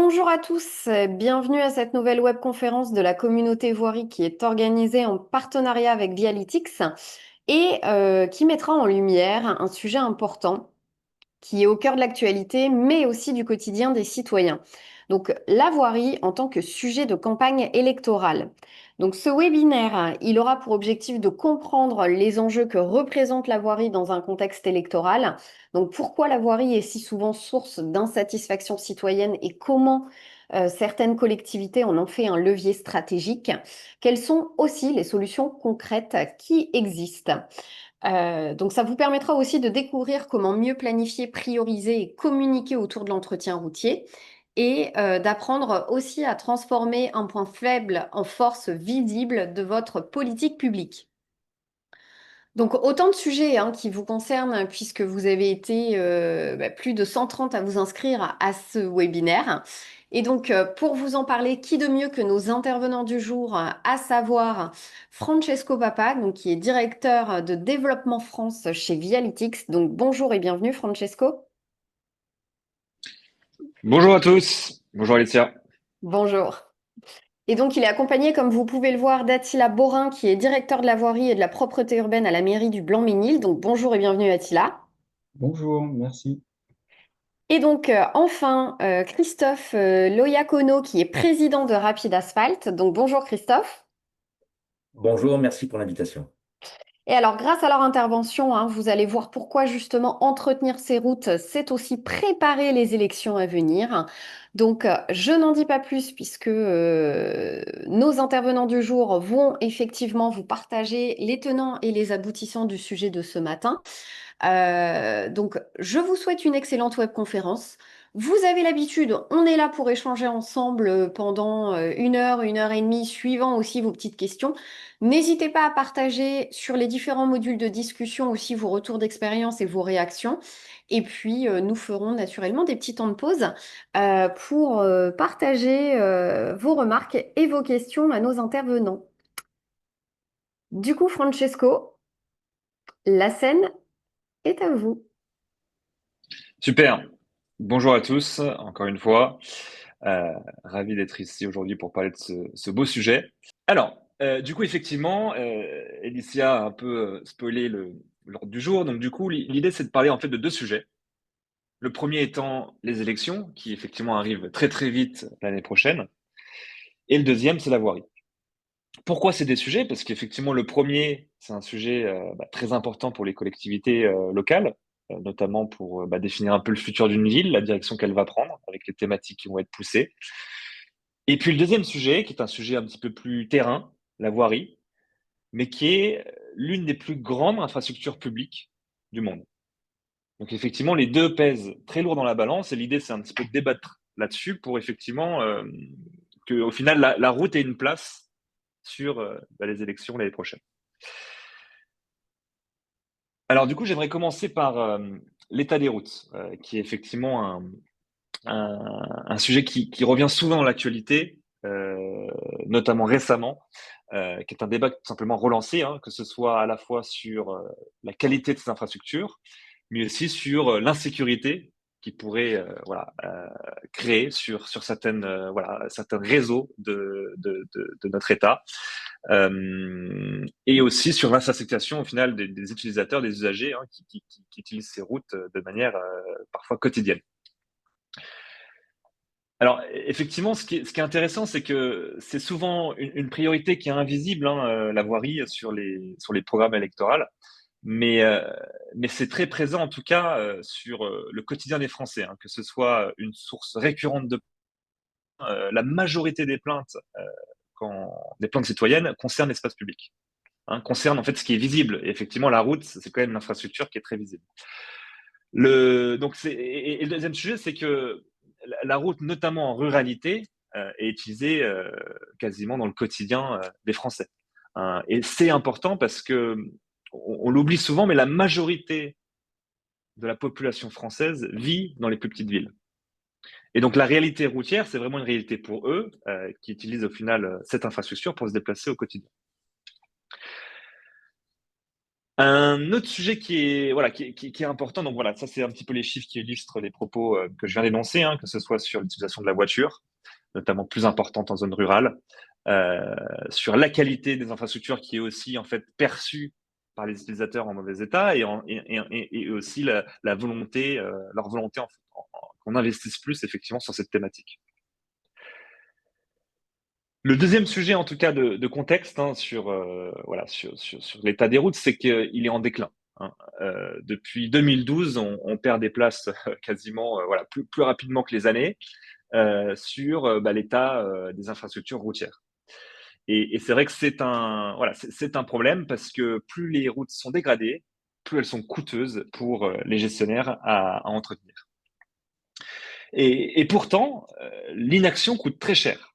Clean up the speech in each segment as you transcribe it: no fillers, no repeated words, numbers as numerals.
Bonjour à tous, bienvenue à cette nouvelle webconférence de la communauté voirie qui est organisée en partenariat avec Vialytix et qui mettra en lumière un sujet important qui est au cœur de l'actualité, mais aussi du quotidien des citoyens. Donc, la voirie en tant que sujet de campagne électorale. Donc, ce webinaire, il aura pour objectif de comprendre les enjeux que représente la voirie dans un contexte électoral. Donc, pourquoi la voirie est si souvent source d'insatisfaction citoyenne et comment certaines collectivités en ont fait un levier stratégique. Quelles sont aussi les solutions concrètes qui existent? Donc ça vous permettra aussi de découvrir comment mieux planifier, prioriser et communiquer autour de l'entretien routier et d'apprendre aussi à transformer un point faible en force visible de votre politique publique. Donc autant de sujets qui vous concernent puisque vous avez été plus de 130 à vous inscrire à ce webinaire. Et donc pour vous en parler, qui de mieux que nos intervenants du jour, à savoir Francesco Papa, donc, qui est directeur de développement France chez Vialytix. Donc bonjour et bienvenue Francesco. Bonjour à tous, bonjour Alicia. Bonjour. Et donc, il est accompagné, comme vous pouvez le voir, d'Attila Borin, qui est directeur de la voirie et de la propreté urbaine à la mairie du Blanc-Ménil. Donc, bonjour et bienvenue, Attila. Bonjour, merci. Et donc, enfin, Christophe Loyacono, qui est président de Rapid Asphalt. Donc, bonjour, Christophe. Bonjour, merci pour l'invitation. Et alors, grâce à leur intervention, vous allez voir pourquoi justement entretenir ces routes, c'est aussi préparer les élections à venir. Donc, je n'en dis pas plus puisque nos intervenants du jour vont effectivement vous partager les tenants et les aboutissants du sujet de ce matin. Donc, je vous souhaite une excellente webconférence. Vous avez l'habitude, on est là pour échanger ensemble pendant une heure et demie, suivant aussi vos petites questions. N'hésitez pas à partager sur les différents modules de discussion aussi vos retours d'expérience et vos réactions. Et puis, nous ferons naturellement des petits temps de pause pour partager vos remarques et vos questions à nos intervenants. Du coup, Francesco, la scène est à vous. Super, bonjour à tous, encore une fois. Euh, Ravi d'être ici aujourd'hui pour parler de ce beau sujet. Alors, du coup, effectivement, Alicia a un peu spoilé l'ordre du jour. Donc, du coup, l'idée, c'est de parler en fait de deux sujets. Le premier étant les élections, qui effectivement arrivent très très vite l'année prochaine. Et le deuxième, c'est la voirie. Pourquoi ces deux sujets? Parce qu'effectivement, le premier, c'est un sujet très important pour les collectivités locales, notamment pour définir un peu le futur d'une ville, la direction qu'elle va prendre, avec les thématiques qui vont être poussées. Et puis le deuxième sujet, qui est un sujet un petit peu plus terrain, la voirie, mais qui est l'une des plus grandes infrastructures publiques du monde. Donc effectivement, les deux pèsent très lourd dans la balance, et l'idée, c'est un petit peu de débattre là-dessus pour effectivement que, au final, la route ait une place sur les élections l'année prochaine. Alors du coup, j'aimerais commencer par l'état des routes, qui est effectivement un sujet qui revient souvent dans l'actualité, notamment récemment, qui est un débat tout simplement relancé, que ce soit à la fois sur la qualité de ces infrastructures, mais aussi sur l'insécurité qui pourrait créer sur certaines, certains réseaux de notre État. Et aussi sur l'insatisfaction au final des utilisateurs, des usagers qui utilisent ces routes de manière parfois quotidienne. Alors effectivement, ce qui est intéressant, c'est que c'est souvent une priorité qui est invisible, la voirie sur les programmes électoraux, mais c'est très présent en tout cas sur le quotidien des Français, que ce soit une source récurrente de la majorité des plaintes, des plaintes citoyennes concernent l'espace public. Concerne en fait ce qui est visible. Et effectivement, la route, c'est quand même une infrastructure qui est très visible. Et le deuxième sujet, c'est que la route, notamment en ruralité, est utilisée quasiment dans le quotidien des Français. Et c'est important parce que on l'oublie souvent, mais la majorité de la population française vit dans les plus petites villes. Et donc la réalité routière, c'est vraiment une réalité pour eux qui utilisent au final cette infrastructure pour se déplacer au quotidien. Un autre sujet qui est, voilà, qui est important, donc voilà, ça c'est un petit peu les chiffres qui illustrent les propos que je viens d'énoncer, hein, que ce soit sur l'utilisation de la voiture, notamment plus importante en zone rurale, euh, sur la qualité des infrastructures qui est aussi en fait perçue par les utilisateurs en mauvais état et aussi la volonté, leur volonté qu'on investisse plus effectivement sur cette thématique. Le deuxième sujet, en tout cas de contexte, hein, sur, voilà, sur l'état des routes, c'est qu'il est en déclin, hein. Depuis 2012, on perd des places quasiment voilà, plus rapidement que les années sur l'état des infrastructures routières. Et c'est vrai que c'est un, voilà, c'est un problème parce que plus les routes sont dégradées, plus elles sont coûteuses pour les gestionnaires à entretenir. Et pourtant, l'inaction coûte très cher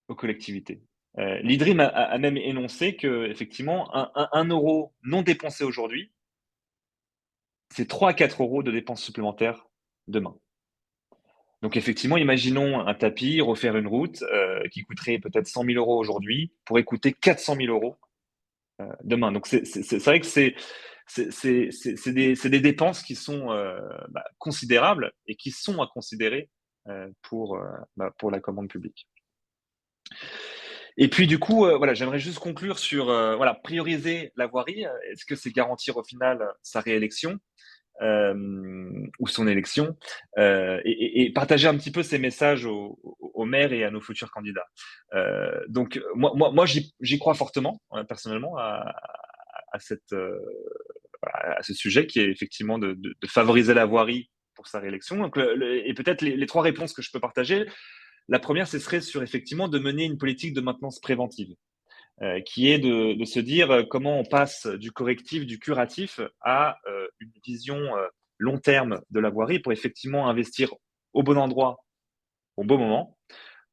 aux collectivités. L'IDRIM a même énoncé que effectivement, un euro non dépensé aujourd'hui, c'est 3 à 4 euros de dépenses supplémentaires demain. Donc effectivement, imaginons un tapis, refaire une route qui coûterait peut-être 100 000 euros aujourd'hui, pourrait coûter 400 000 euros demain. Donc c'est vrai que c'est des dépenses qui sont considérables et qui sont à considérer pour la commande publique. Et puis du coup, voilà, j'aimerais juste conclure sur voilà, prioriser la voirie. Est-ce que c'est garantir au final sa réélection ou son élection et partager un petit peu ces messages aux maires et à nos futurs candidats. Donc moi j'y crois fortement personnellement à à ce sujet qui est effectivement de favoriser la voirie pour sa réélection. Donc, et peut-être les trois réponses que je peux partager. La première, ce serait sur effectivement de mener une politique de maintenance préventive, qui est de se dire comment on passe du correctif, du curatif à une vision long terme de la voirie pour effectivement investir au bon endroit, au bon moment,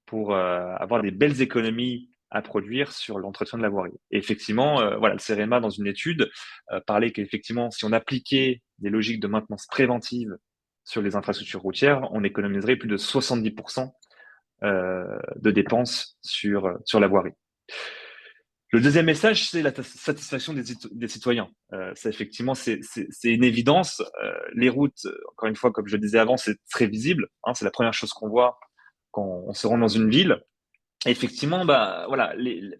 pour avoir des belles économies à produire sur l'entretien de la voirie. Et effectivement, voilà, le CEREMA, dans une étude, parlait qu'effectivement, si on appliquait des logiques de maintenance préventive sur les infrastructures routières, on économiserait plus de 70% de dépenses sur la voirie. Le deuxième message, c'est la satisfaction des citoyens. Ça, effectivement, c'est une évidence. Les routes, encore une fois, comme je le disais avant, c'est très visible, hein, c'est la première chose qu'on voit quand on se rend dans une ville. Et effectivement, voilà,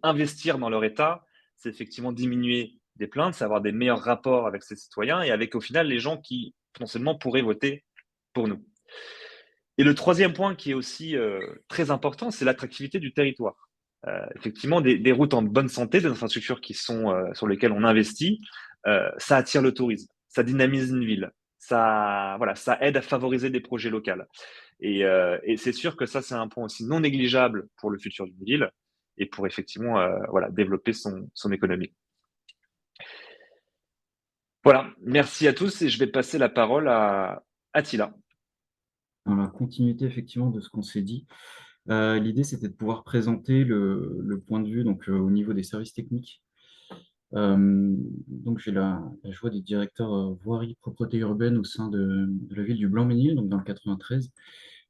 investir dans leur état, c'est effectivement diminuer des plaintes, c'est avoir des meilleurs rapports avec ses citoyens et avec, au final, les gens qui potentiellement pourraient voter pour nous. Et le troisième point qui est aussi très important, c'est l'attractivité du territoire. Effectivement, des routes en bonne santé, des infrastructures qui sont sur lesquelles on investit, ça attire le tourisme, ça dynamise une ville, ça, voilà, ça aide à favoriser des projets locaux. Et c'est sûr que ça, c'est un point aussi non négligeable pour le futur d'une ville et pour effectivement voilà, développer son économie. Voilà, merci à tous et je vais passer la parole à Attila. Dans la continuité effectivement de ce qu'on s'est dit, l'idée c'était de pouvoir présenter le point de vue donc, au niveau des services techniques. Donc j'ai la joie d'être directeur voirie propreté urbaine au sein de la ville du Blanc-Ménil, donc dans le 93,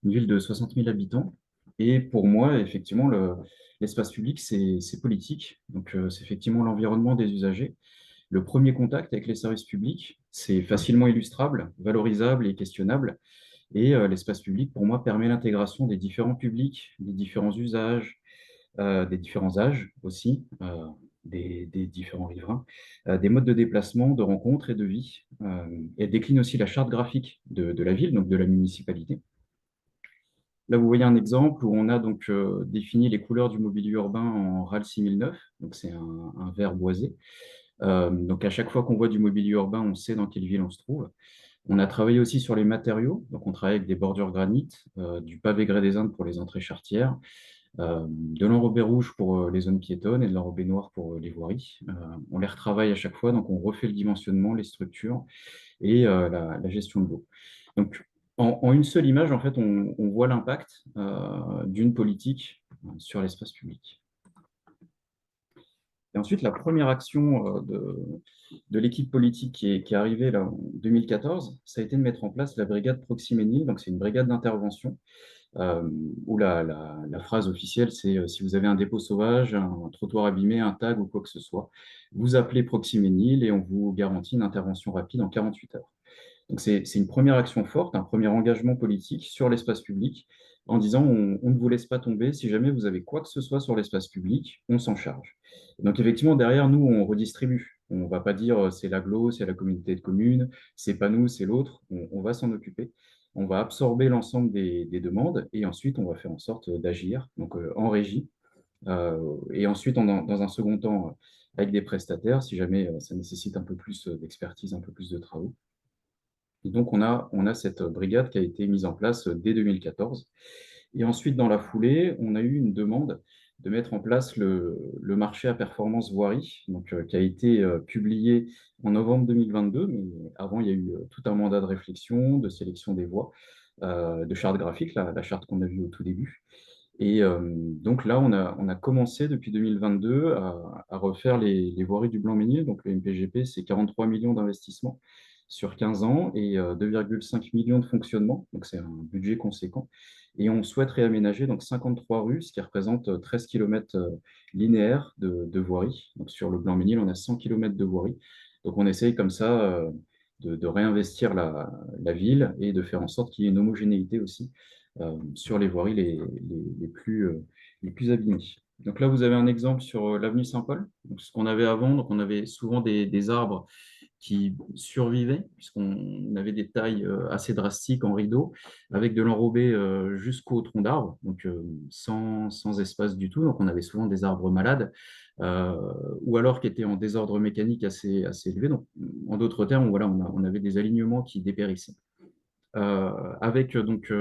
une ville de 60 000 habitants. Et pour moi, effectivement, l'espace public, c'est politique. Donc c'est effectivement l'environnement des usagers. Le premier contact avec les services publics, c'est facilement illustrable, valorisable et questionnable. Et l'espace public, pour moi, permet l'intégration des différents publics, des différents usages, des différents âges aussi, des différents riverains, des modes de déplacement, de rencontres et de vie. Elle décline aussi la charte graphique de la ville, donc de la municipalité. Là, vous voyez un exemple où on a donc défini les couleurs du mobilier urbain en RAL 6009, donc c'est un vert boisé. Donc à chaque fois qu'on voit du mobilier urbain, on sait dans quelle ville on se trouve. On a travaillé aussi sur les matériaux, donc on travaille avec des bordures granit, du pavé grès des Indes pour les entrées charretières, de l'enrobé rouge pour les zones piétonnes et de l'enrobé noir pour les voiries. On les retravaille à chaque fois, donc on refait le dimensionnement, les structures et la gestion de l'eau. Donc en une seule image, en fait, on voit l'impact d'une politique sur l'espace public. Et ensuite, la première action de l'équipe politique qui est arrivée là, en 2014, ça a été de mettre en place la brigade Proximénil. Donc, c'est une brigade d'intervention euh, où la phrase officielle, c'est si vous avez un dépôt sauvage, un trottoir abîmé, un tag ou quoi que ce soit, vous appelez Proximénil et on vous garantit une intervention rapide en 48 heures. Donc c'est une première action forte, un premier engagement politique sur l'espace public en disant on ne vous laisse pas tomber, si jamais vous avez quoi que ce soit sur l'espace public, on s'en charge. Donc effectivement, derrière nous, on redistribue. On ne va pas dire c'est l'agglo, c'est la communauté de communes, c'est pas nous, c'est l'autre. On va s'en occuper. On va absorber l'ensemble des demandes et ensuite on va faire en sorte d'agir donc en régie et ensuite dans un second temps avec des prestataires si jamais ça nécessite un peu plus d'expertise, un peu plus de travaux. Et donc, on a cette brigade qui a été mise en place dès 2014. Et ensuite, dans la foulée, on a eu une demande de mettre en place le marché à performance voirie, donc, qui a été publié en novembre 2022. Mais avant, il y a eu tout un mandat de réflexion, de sélection des voies, de charte graphique, la charte qu'on a vue au tout début. Et donc là, on a commencé depuis 2022 à refaire les voiries du Blanc-Ménil. Donc le MPGP, c'est 43 millions d'investissements sur 15 ans et 2,5 millions de fonctionnement. Donc c'est un budget conséquent. Et on souhaite réaménager donc 53 rues, ce qui représente 13 km linéaires de voirie. Donc sur le Blanc-Ménil, on a 100 km de voirie. Donc on essaye comme ça de réinvestir la ville et de faire en sorte qu'il y ait une homogénéité aussi sur les voiries les plus abîmées. Donc là, vous avez un exemple sur l'avenue Saint-Paul. Donc, ce qu'on avait avant, donc on avait souvent des arbres qui survivaient, puisqu'on avait des tailles assez drastiques en rideau, avec de l'enrobé jusqu'au tronc d'arbre, donc sans espace du tout. Donc on avait souvent des arbres malades, euh, ou alors qui étaient en désordre mécanique assez élevé. Donc, en d'autres termes, voilà, on avait des alignements qui dépérissaient. Avec donc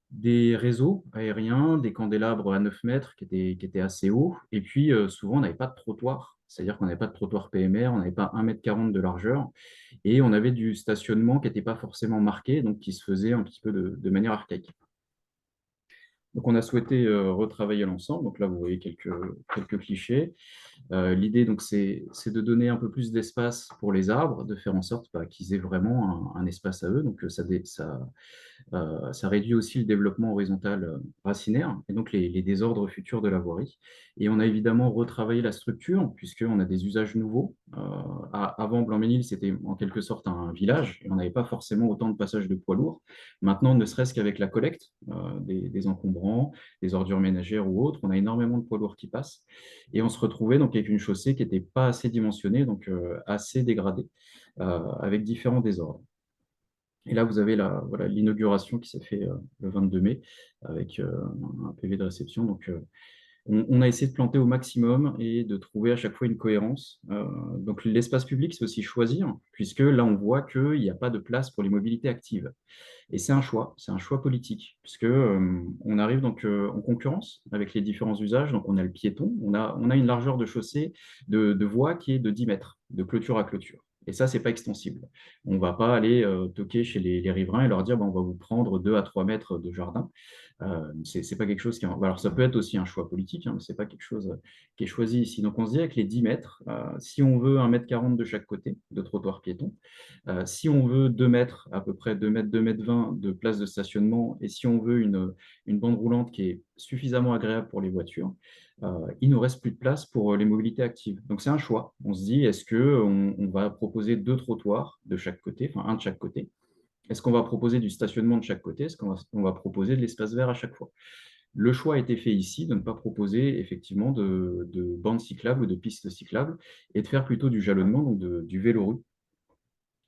des réseaux aériens, des candélabres à 9 mètres qui étaient assez hauts. Et puis, souvent, on n'avait pas de trottoir. C'est-à-dire qu'on n'avait pas de trottoir PMR, on n'avait pas 1,40 m de largeur. Et on avait du stationnement qui n'était pas forcément marqué, donc qui se faisait un petit peu de manière archaïque. Donc, on a souhaité retravailler l'ensemble. Donc là, vous voyez quelques clichés. L'idée, donc, c'est de donner un peu plus d'espace pour les arbres, de faire en sorte qu'ils aient vraiment un espace à eux. Donc, ça réduit aussi le développement horizontal racinaire et donc les désordres futurs de la voirie. Et on a évidemment retravaillé la structure puisqu'on a des usages nouveaux. Avant, Blanc-Ménil, c'était en quelque sorte un village et on n'avait pas forcément autant de passages de poids lourds. Maintenant, ne serait-ce qu'avec la collecte des encombrants, des ordures ménagères ou autres, on a énormément de poids lourds qui passent. Et on se retrouvait donc avec une chaussée qui n'était pas assez dimensionnée, donc assez dégradée, avec différents désordres. Et là, vous avez voilà, l'inauguration qui s'est fait le 22 mai avec un PV de réception. Donc, on a essayé de planter au maximum et de trouver à chaque fois une cohérence. Donc, l'espace public, c'est aussi choisir, puisque là, on voit qu'il n'y a pas de place pour les mobilités actives. Et c'est un choix politique, puisque on arrive donc en concurrence avec les différents usages. Donc, on a le piéton, on a une largeur de chaussée, de voie qui est de 10 mètres, de clôture à clôture. Et ça, c'est pas extensible. On ne va pas aller toquer chez les riverains et leur dire, on va vous prendre 2 à 3 mètres de jardin. C'est pas quelque chose qui... Alors, ça peut être aussi un choix politique, hein, mais ce n'est pas quelque chose qui est choisi ici. Donc, on se dit avec les 10 mètres, si on veut 1,40 m de chaque côté de trottoir piéton, si on veut 2 mètres, à peu près 2 mètres, 2,20 m de place de stationnement, et si on veut une bande roulante qui est suffisamment agréable pour les voitures, il ne nous reste plus de place pour les mobilités actives. Donc c'est un choix. On se dit, est-ce qu'on va proposer 2 trottoirs de chaque côté, enfin un de chaque côté? Est-ce qu'on va proposer du stationnement de chaque côté? Est-ce qu'on va proposer de l'espace vert à chaque fois? Le choix a été fait ici de ne pas proposer effectivement de bandes cyclables ou de pistes cyclables et de faire plutôt du jalonnement, donc du vélorue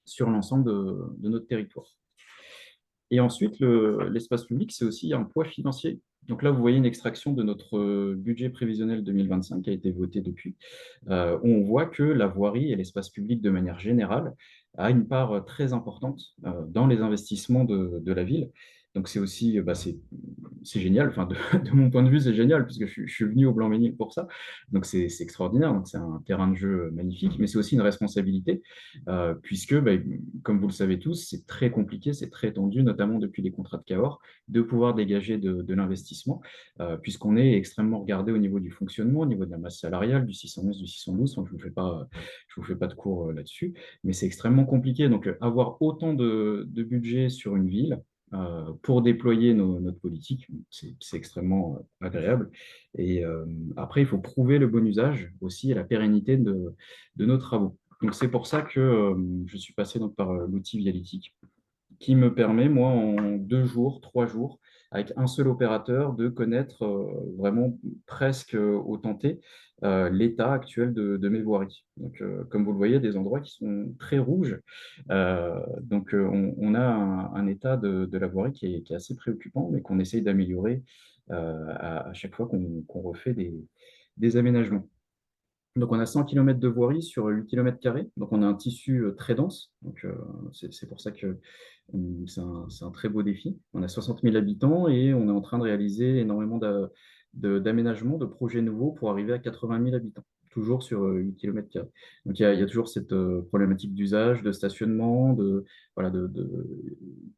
sur l'ensemble de notre territoire. Et ensuite, l'espace public, c'est aussi un poids financier. Donc là, vous voyez une extraction de notre budget prévisionnel 2025 qui a été voté depuis, où on voit que la voirie et l'espace public de manière générale a une part très importante dans les investissements de la ville. Donc c'est aussi, c'est génial, enfin de mon point de vue, c'est génial, puisque je suis venu au Blanc-Ménil pour ça. Donc c'est extraordinaire, donc c'est un terrain de jeu magnifique, mais c'est aussi une responsabilité, puisque, comme vous le savez tous, c'est très compliqué, c'est très tendu, notamment depuis les contrats de Cahors, de pouvoir dégager de l'investissement, puisqu'on est extrêmement regardé au niveau du fonctionnement, au niveau de la masse salariale, du 611, du 612, enfin, je vous fais pas de cours là-dessus, mais c'est extrêmement compliqué. Donc avoir autant de budget sur une ville, pour déployer notre politique. C'est extrêmement agréable. Et après, il faut prouver le bon usage aussi et la pérennité de nos travaux. Donc, c'est pour ça que je suis passé donc, par l'outil Vialytic, qui me permet, moi, en 2 jours, 3 jours, avec un seul opérateur, de connaître vraiment presque au tenté l'état actuel de mes voiries. Donc, comme vous le voyez, des endroits qui sont très rouges. On a un état de la voirie qui est assez préoccupant, mais qu'on essaye d'améliorer à chaque fois qu'on refait des aménagements. Donc, on a 100 km de voirie sur 8 km². Donc, on a un tissu très dense. Donc, c'est pour ça que c'est un très beau défi. On a 60 000 habitants et on est en train de réaliser énormément d'aménagements, de projets nouveaux pour arriver à 80 000 habitants, toujours sur 8 km². Donc, il y a toujours cette problématique d'usage, de stationnement, voilà,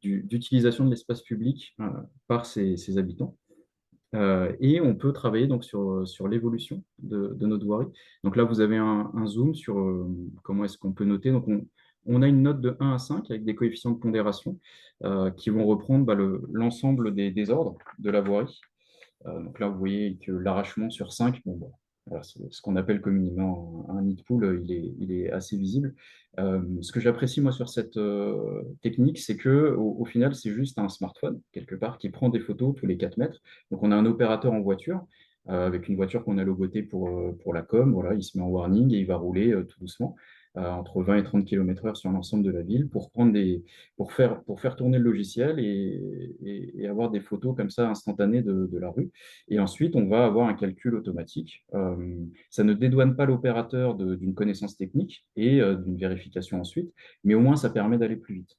d'utilisation de l'espace public par ces habitants. Et on peut travailler donc sur l'évolution de notre voirie. Donc là, vous avez un zoom sur comment est-ce qu'on peut noter. Donc on a une note de 1 à 5 avec des coefficients de pondération qui vont reprendre l'ensemble des ordres de la voirie. Donc là, vous voyez que l'arrachement sur 5, bon, voilà, c'est ce qu'on appelle communément un nid de poule, il est assez visible. Ce que j'apprécie moi sur cette technique, c'est que au final, c'est juste un smartphone, quelque part, qui prend des photos tous les 4 mètres. Donc on a un opérateur en voiture, avec une voiture qu'on a logotée pour la com. Voilà, il se met en warning et il va rouler tout doucement, entre 20 et 30 km/h sur l'ensemble de la ville pour faire tourner le logiciel et avoir des photos comme ça instantanées de la rue. Et ensuite, on va avoir un calcul automatique. Ça ne dédouane pas l'opérateur d'une connaissance technique et d'une vérification ensuite, mais au moins ça permet d'aller plus vite.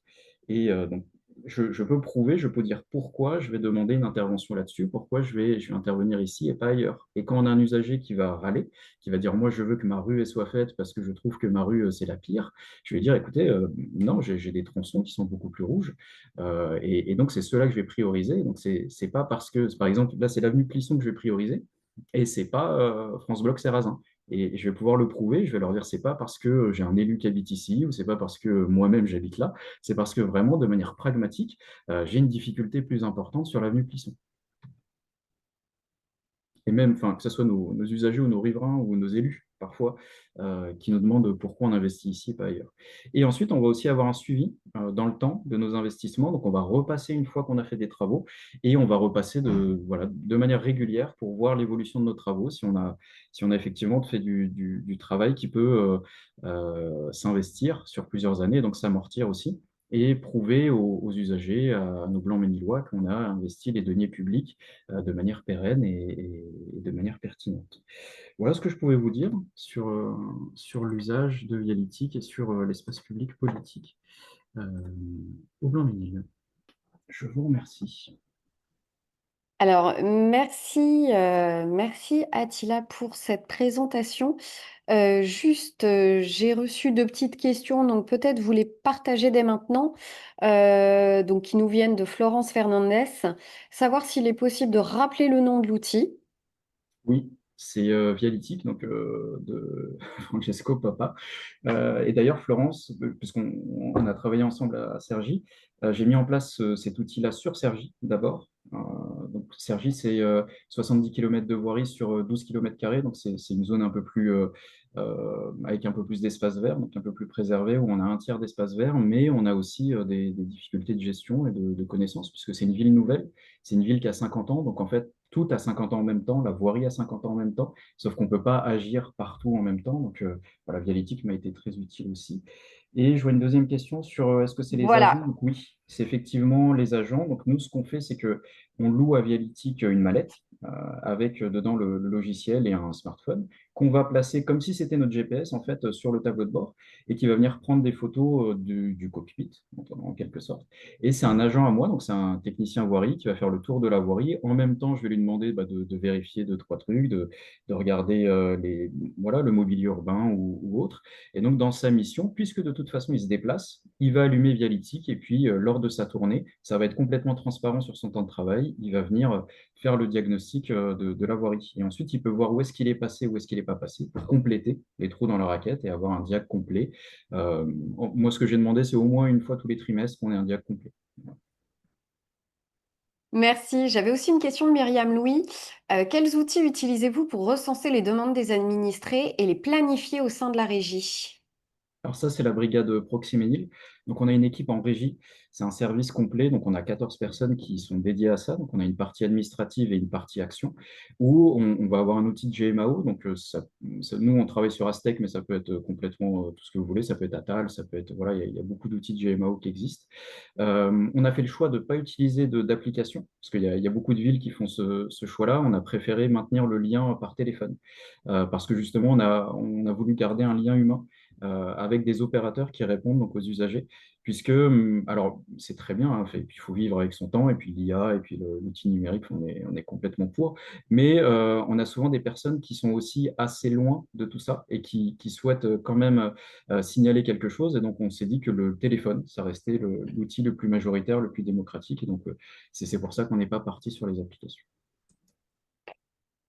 Et donc, je peux prouver, je peux dire pourquoi je vais demander une intervention là-dessus, pourquoi je vais intervenir ici et pas ailleurs. Et quand on a un usager qui va râler, qui va dire moi je veux que ma rue elle soit faite parce que je trouve que ma rue c'est la pire, je vais dire écoutez, non, j'ai des tronçons qui sont beaucoup plus rouges. Et donc c'est ceux-là que je vais prioriser. Donc c'est pas parce que, par exemple, là c'est l'avenue Plisson que je vais prioriser et c'est pas France Bloc Sarrazin. Et je vais pouvoir le prouver, je vais leur dire c'est pas parce que j'ai un élu qui habite ici ou c'est pas parce que moi-même j'habite là, c'est parce que vraiment de manière pragmatique, j'ai une difficulté plus importante sur l'avenue Plisson. Et même, enfin, que ce soit nos usagers ou nos riverains ou nos élus, parfois, qui nous demandent pourquoi on investit ici et pas ailleurs. Et ensuite, on va aussi avoir un suivi dans le temps de nos investissements. Donc, on va repasser une fois qu'on a fait des travaux et on va repasser voilà, de manière régulière pour voir l'évolution de nos travaux, si on a effectivement fait du travail qui peut s'investir sur plusieurs années, donc s'amortir aussi et prouver aux usagers, à nos blancs-ménillois, qu'on a investi les deniers publics de manière pérenne et de manière pertinente. Voilà ce que je pouvais vous dire sur l'usage de Vialytic et sur l'espace public politique au Blanc-Ménil. Je vous remercie. Alors, merci Attila pour cette présentation. J'ai reçu 2 petites questions, donc peut-être vous les partagez dès maintenant, donc qui nous viennent de Florence Fernandez. Savoir s'il est possible de rappeler le nom de l'outil. Oui, c'est Vialytic, donc de Francesco Papa. Et d'ailleurs, Florence, puisqu'on a travaillé ensemble à Cergy, j'ai mis en place cet outil-là sur Cergy d'abord. Donc Cergy, c'est 70 km de voirie sur 12 km², donc c'est une zone un peu plus avec un peu plus d'espace vert, donc un peu plus préservé, où on a un tiers d'espace vert, mais on a aussi des difficultés de gestion et de connaissance, puisque c'est une ville nouvelle, c'est une ville qui a 50 ans, donc en fait, tout a 50 ans en même temps, la voirie a 50 ans en même temps, sauf qu'on ne peut pas agir partout en même temps. Donc voilà, Vialytic m'a été très utile aussi. Et je vois une deuxième question sur est-ce que c'est les agents? Voilà. Donc oui, c'est effectivement les agents. Donc nous, ce qu'on fait, c'est que on loue à Vialytic une mallette avec dedans le logiciel et un smartphone qu'on va placer comme si c'était notre GPS en fait sur le tableau de bord et qui va venir prendre des photos du cockpit en quelque sorte. Et c'est un agent à moi, donc c'est un technicien voirie qui va faire le tour de la voirie. En même temps, je vais lui demander de vérifier 2, 3 trucs, de regarder voilà, le mobilier urbain ou autre. Et donc, dans sa mission, puisque de toute façon, il se déplace, il va allumer Vialytic et puis, lors de sa tournée, ça va être complètement transparent sur son temps de travail. Il va venir faire le diagnostic de la voirie. Et ensuite, il peut voir où est-ce qu'il est passé, où est-ce qu'il n'est pas passé, pour compléter les trous dans la raquette et avoir un diag complet. Moi, ce que j'ai demandé, c'est au moins une fois tous les trimestres qu'on ait un diag complet. Merci. J'avais aussi une question de Myriam Louis. Quels outils utilisez-vous pour recenser les demandes des administrés et les planifier au sein de la régie? Alors ça, c'est la brigade Proximénil. Donc on a une équipe en régie, c'est un service complet, donc on a 14 personnes qui sont dédiées à ça. Donc on a une partie administrative et une partie action, où on va avoir un outil de GMAO. Donc nous, on travaille sur Aztec, mais ça peut être complètement tout ce que vous voulez. Ça peut être Atal, ça peut être, voilà, il y a beaucoup d'outils de GMAO qui existent. On a fait le choix de ne pas utiliser d'application, parce qu'il y a beaucoup de villes qui font ce choix-là. On a préféré maintenir le lien par téléphone, parce que justement, on a voulu garder un lien humain avec des opérateurs qui répondent donc aux usagers, puisque, alors c'est très bien, hein, puis il faut vivre avec son temps, et puis l'IA, et puis l'outil numérique, on est complètement pour, mais on a souvent des personnes qui sont aussi assez loin de tout ça, et qui souhaitent quand même signaler quelque chose, et donc on s'est dit que le téléphone, ça restait l'outil le plus majoritaire, le plus démocratique, et donc c'est pour ça qu'on n'est pas parti sur les applications.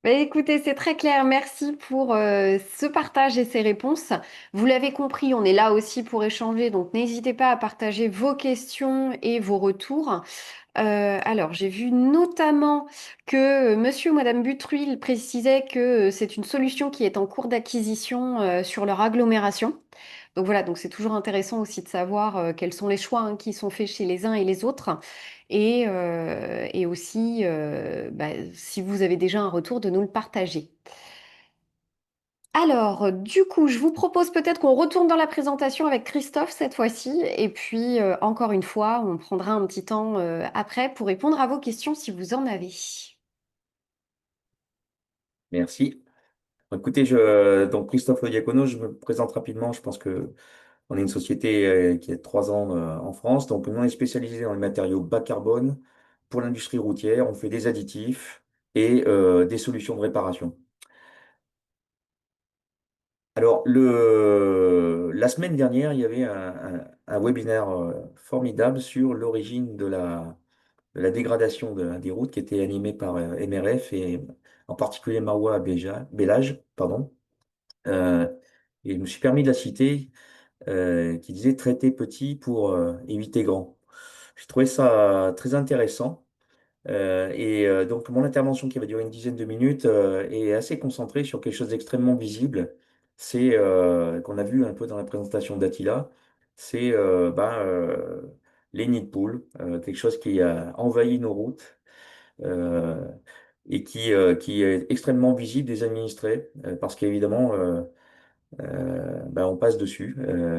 Bah, écoutez, c'est très clair. Merci pour ce partage et ces réponses. Vous l'avez compris, on est là aussi pour échanger, donc n'hésitez pas à partager vos questions et vos retours. Alors, j'ai vu notamment que Monsieur ou Madame Butruil précisait que c'est une solution qui est en cours d'acquisition sur leur agglomération. Donc voilà, donc c'est toujours intéressant aussi de savoir quels sont les choix qui sont faits chez les uns et les autres. Et aussi, bah, si vous avez déjà un retour, de nous le partager. Alors, du coup, je vous propose peut-être qu'on retourne dans la présentation avec Christophe cette fois-ci. Et puis, encore une fois, on prendra un petit temps après pour répondre à vos questions si vous en avez. Merci. Écoutez, donc Christophe Diacono, je me présente rapidement. Je pense que on est une société qui a 3 ans en France. Donc, nous, on est spécialisé dans les matériaux bas carbone pour l'industrie routière. On fait des additifs et des solutions de réparation. Alors, la semaine dernière, il y avait un webinaire formidable sur l'origine de la dégradation des routes qui était animé par MRF et en particulier Marois Bellage, pardon. Euh, et je me suis permis de la citer, qui disait traiter petit pour éviter grand. J'ai trouvé ça très intéressant. Donc, mon intervention qui va durer une dizaine de minutes est assez concentrée sur quelque chose d'extrêmement visible. C'est qu'on a vu un peu dans la présentation d'Attila, c'est les nids de poules, quelque chose qui a envahi nos routes euh, et qui est extrêmement visible des administrés, parce qu'évidemment, on passe dessus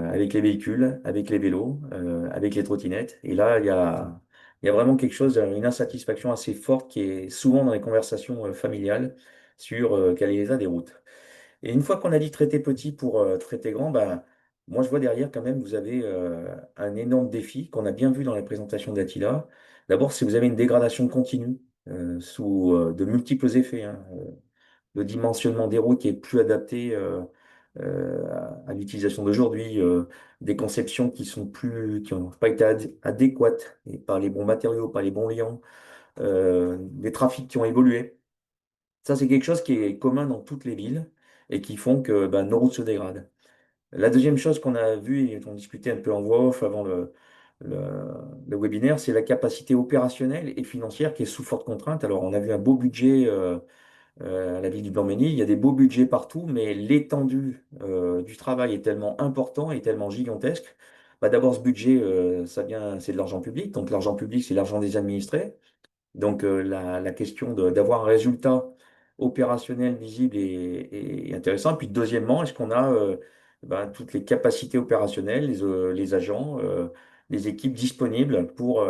avec les véhicules, avec les vélos, avec les trottinettes. Et là, il y a vraiment quelque chose, une insatisfaction assez forte qui est souvent dans les conversations familiales sur quel est l'état des routes. Et une fois qu'on a dit traiter petit pour traiter grand, moi je vois derrière quand même, vous avez un énorme défi qu'on a bien vu dans la présentation d'Attila. D'abord, si vous avez une dégradation continue sous de multiples effets, hein, le dimensionnement des routes qui est plus adapté à l'utilisation d'aujourd'hui, des conceptions qui n'ont pas été adéquates, et pas les bons matériaux, pas les bons liants, des trafics qui ont évolué. Ça, c'est quelque chose qui est commun dans toutes les villes et qui font que nos routes se dégradent. La deuxième chose qu'on a vue et on discutait un peu en voix off avant le, le webinaire, c'est la capacité opérationnelle et financière qui est sous forte contrainte. Alors, on a vu un beau budget à la ville du Blanc-Ménil. Il y a des beaux budgets partout, mais l'étendue du travail est tellement important et tellement gigantesque. D'abord, ce budget, c'est de l'argent public. Donc, l'argent public, c'est l'argent des administrés. Donc, la question d'avoir un résultat opérationnel visible et intéressant. Puis, deuxièmement, est-ce qu'on a toutes les capacités opérationnelles, les agents, les équipes disponibles pour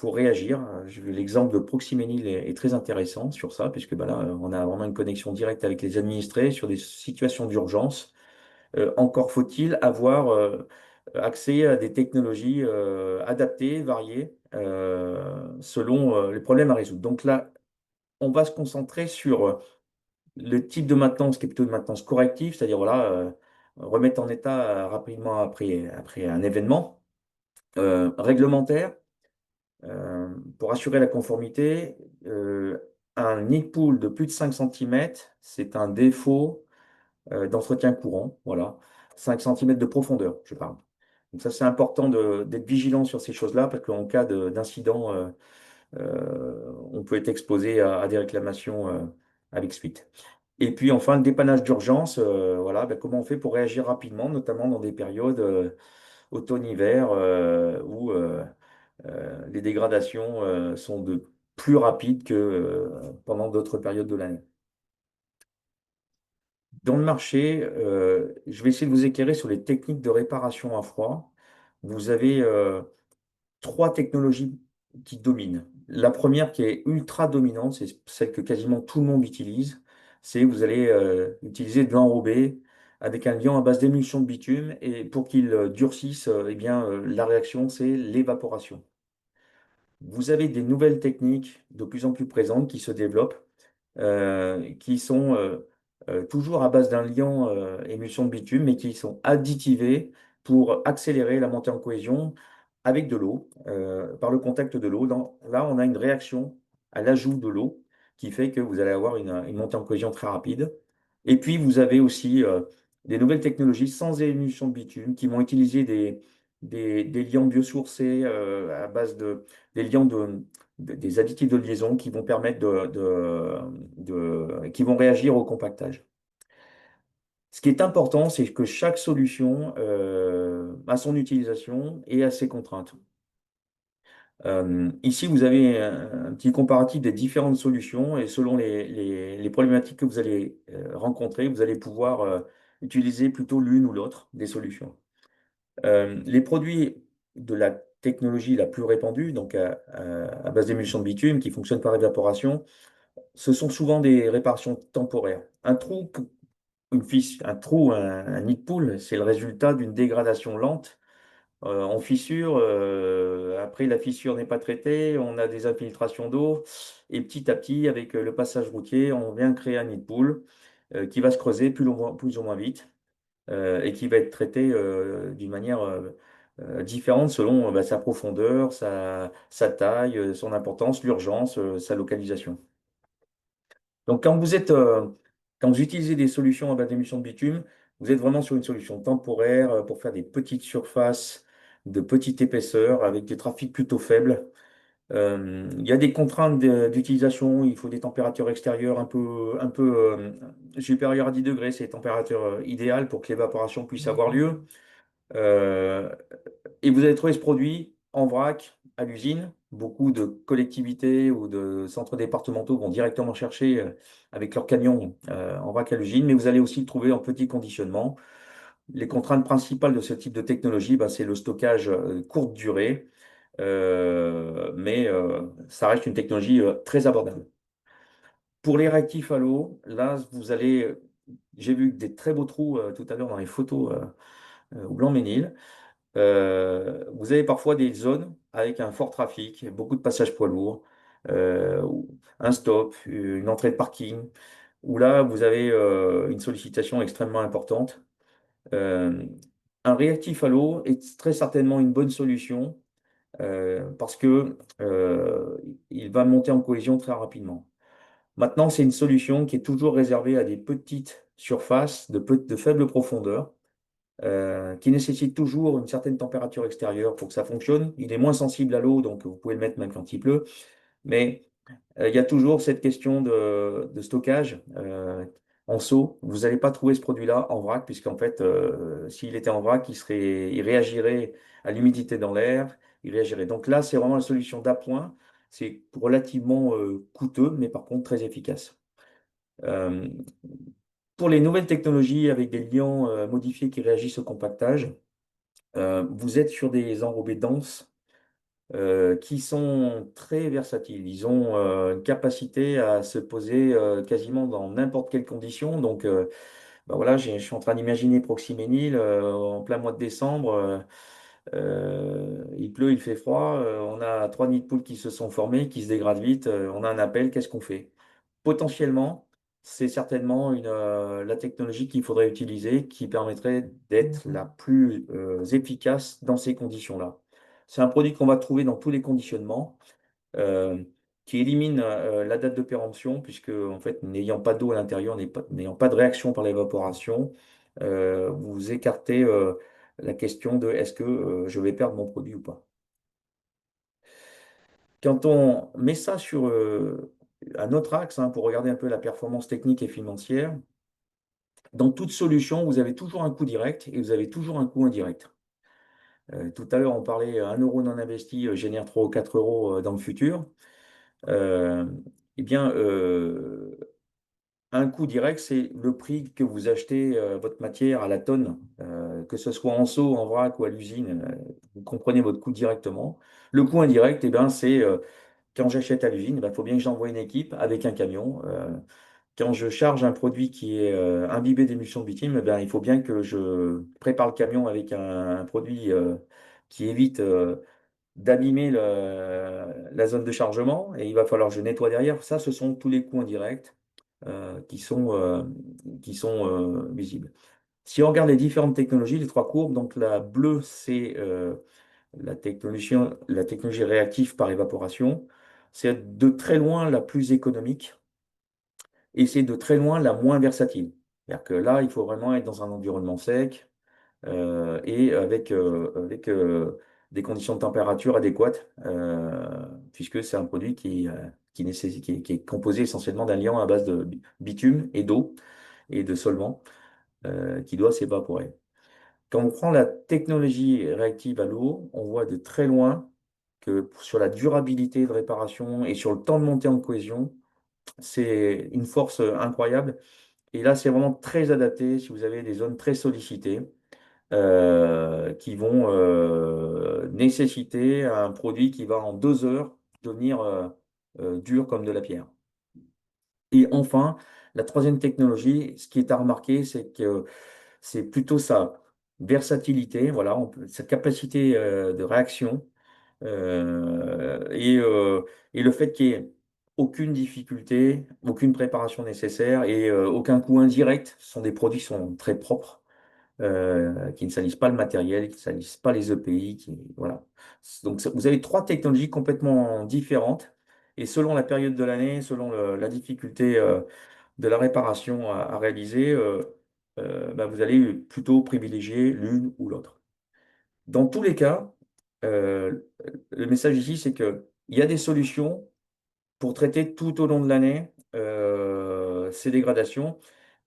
réagir? L'exemple de Proximénil est très intéressant sur ça, puisque là, on a vraiment une connexion directe avec les administrés sur des situations d'urgence. Encore faut-il avoir accès à des technologies adaptées, variées, selon les problèmes à résoudre. Donc là, on va se concentrer sur le type de maintenance qui est plutôt une maintenance corrective, c'est-à-dire voilà, remettre en état rapidement après un événement réglementaire pour assurer la conformité. Un nid de poule de plus de 5 cm, c'est un défaut d'entretien courant, voilà. 5 cm de profondeur, je parle. Donc ça, c'est important d'être vigilant sur ces choses-là, parce qu'en cas d'incident on peut être exposé à des réclamations avec suite. Et puis enfin, le dépannage d'urgence, voilà, ben, comment on fait pour réagir rapidement, notamment dans des périodes automne-hiver où les dégradations sont de plus rapides que pendant d'autres périodes de l'année. Dans le marché, je vais essayer de vous éclairer sur les techniques de réparation à froid. Vous avez trois technologies qui dominent. La première qui est ultra dominante, c'est celle que quasiment tout le monde utilise, c'est vous allez utiliser de l'enrobé avec un liant à base d'émulsion de bitume et pour qu'il durcisse, eh bien, la réaction, c'est l'évaporation. Vous avez des nouvelles techniques de plus en plus présentes qui se développent qui sont toujours à base d'un liant émulsion de bitume, mais qui sont additivés pour accélérer la montée en cohésion avec de l'eau, par le contact de l'eau. Là, on a une réaction à l'ajout de l'eau qui fait que vous allez avoir une montée en cohésion très rapide. Et puis, vous avez aussi des nouvelles technologies sans émulsion de bitume qui vont utiliser des liants biosourcés à base des liants des additifs de liaison qui vont permettre qui vont réagir au compactage. Ce qui est important, c'est que chaque solution a son utilisation et a ses contraintes. Ici, vous avez un petit comparatif des différentes solutions et selon les problématiques que vous allez rencontrer, vous allez pouvoir utiliser plutôt l'une ou l'autre des solutions. Les produits de la technologie la plus répandue, donc à base d'émulsion de bitume, qui fonctionne par évaporation, ce sont souvent des réparations temporaires. Un trou, un nid de poule, c'est le résultat d'une dégradation lente en fissure. Après, la fissure n'est pas traitée, on a des infiltrations d'eau, et petit à petit, avec le passage routier, on vient créer un nid de poule qui va se creuser plus ou moins vite et qui va être traité d'une manière différente selon bah, sa profondeur, sa taille, son importance, l'urgence, sa localisation. Donc, quand vous utilisez des solutions à base d'émulsion de bitume, vous êtes vraiment sur une solution temporaire pour faire des petites surfaces de petite épaisseur avec des trafics plutôt faibles. Il y a des contraintes d'utilisation, il faut des températures extérieures un peu supérieures à 10 degrés, c'est les températures idéales pour que l'évaporation puisse avoir lieu. Euh, et vous allez trouver ce produit en vrac à l'usine. Beaucoup de collectivités ou de centres départementaux vont directement chercher avec leurs camions en vrac à l'usine, mais vous allez aussi le trouver en petit conditionnement. Les contraintes principales de ce type de technologie, bah, c'est le stockage courte durée, mais ça reste une technologie très abordable. Pour les réactifs à l'eau, là, j'ai vu des très beaux trous tout à l'heure dans les photos au Blanc-Ménil. Vous avez parfois des zones avec un fort trafic, beaucoup de passages poids lourds, ou un stop, une entrée de parking, où là, vous avez une sollicitation extrêmement importante. Euh, un réactif à l'eau est très certainement une bonne solution parce que il va monter en cohésion très rapidement. Maintenant, c'est une solution qui est toujours réservée à des petites surfaces de faible profondeur qui nécessite toujours une certaine température extérieure pour que ça fonctionne. Il est moins sensible à l'eau, donc vous pouvez le mettre même quand il pleut. Mais il y a toujours cette question de stockage en seau. Vous n'allez pas trouver ce produit-là en vrac, puisqu'en fait, s'il était en vrac, il réagirait à l'humidité dans l'air, il réagirait. Donc là, c'est vraiment la solution d'appoint. C'est relativement coûteux, mais par contre très efficace. Euh, pour les nouvelles technologies avec des liants modifiés qui réagissent au compactage, vous êtes sur des enrobés denses qui sont très versatiles. Ils ont une capacité à se poser quasiment dans n'importe quelle condition. Donc, bah voilà, je suis en train d'imaginer Proxyménil en plein mois de décembre. Il pleut, il fait froid. On a trois nids de poules qui se sont formés, qui se dégradent vite. On a un appel, qu'est-ce qu'on fait? Potentiellement, c'est certainement la technologie qu'il faudrait utiliser qui permettrait d'être la plus efficace dans ces conditions-là. C'est un produit qu'on va trouver dans tous les conditionnements, euh, qui élimine la date de péremption, puisque en fait, n'ayant pas d'eau à l'intérieur, n'ayant pas de réaction par l'évaporation, vous écartez la question de est-ce que je vais perdre mon produit ou pas. Quand on met ça sur un autre axe, hein, pour regarder un peu la performance technique et financière, dans toute solution, vous avez toujours un coût direct et vous avez toujours un coût indirect. Tout à l'heure, on parlait 1 euro non investi génère 3 ou 4 euros dans le futur. Euh, eh bien, un coût direct, c'est le prix que vous achetez votre matière à la tonne, que ce soit en seau, en vrac ou à l'usine. Vous comprenez votre coût directement. Le coût indirect, eh ben, c'est quand j'achète à l'usine, il faut bien que j'envoie une équipe avec un camion. Quand je charge un produit qui est imbibé d'émulsion de bitume, eh ben, il faut bien que je prépare le camion avec un produit qui évite d'abîmer la zone de chargement et il va falloir que je nettoie derrière. Ça, ce sont tous les coûts indirects qui sont visibles. Si on regarde les différentes technologies, les trois courbes, donc la bleue, c'est la technologie réactive par évaporation. C'est de très loin la plus économique et c'est de très loin la moins versatile. C'est-à-dire que là, il faut vraiment être dans un environnement sec et avec des conditions de température adéquates, puisque c'est un produit qui est composé essentiellement d'un liant à base de bitume et d'eau et de solvant qui doit s'évaporer. Quand on prend la technologie réactive à l'eau, on voit de très loin que sur la durabilité de réparation et sur le temps de montée en cohésion, c'est une force incroyable. Et là, c'est vraiment très adapté si vous avez des zones très sollicitées qui vont nécessiter un produit qui va en 2 heures devenir dur comme de la pierre. Et enfin, la troisième technologie, ce qui est à remarquer, c'est que c'est plutôt sa versatilité, voilà, sa capacité de réaction euh, et, euh, et le fait qu'il n'y ait aucune difficulté, aucune préparation nécessaire et aucun coût indirect. Ce sont des produits qui sont très propres, qui ne salissent pas le matériel, qui ne salissent pas les EPI. Voilà. Donc vous avez trois technologies complètement différentes et selon la période de l'année, selon la difficulté de la réparation à réaliser, bah, vous allez plutôt privilégier l'une ou l'autre. Dans tous les cas, euh, le message ici, c'est qu'il y a des solutions pour traiter tout au long de l'année ces dégradations.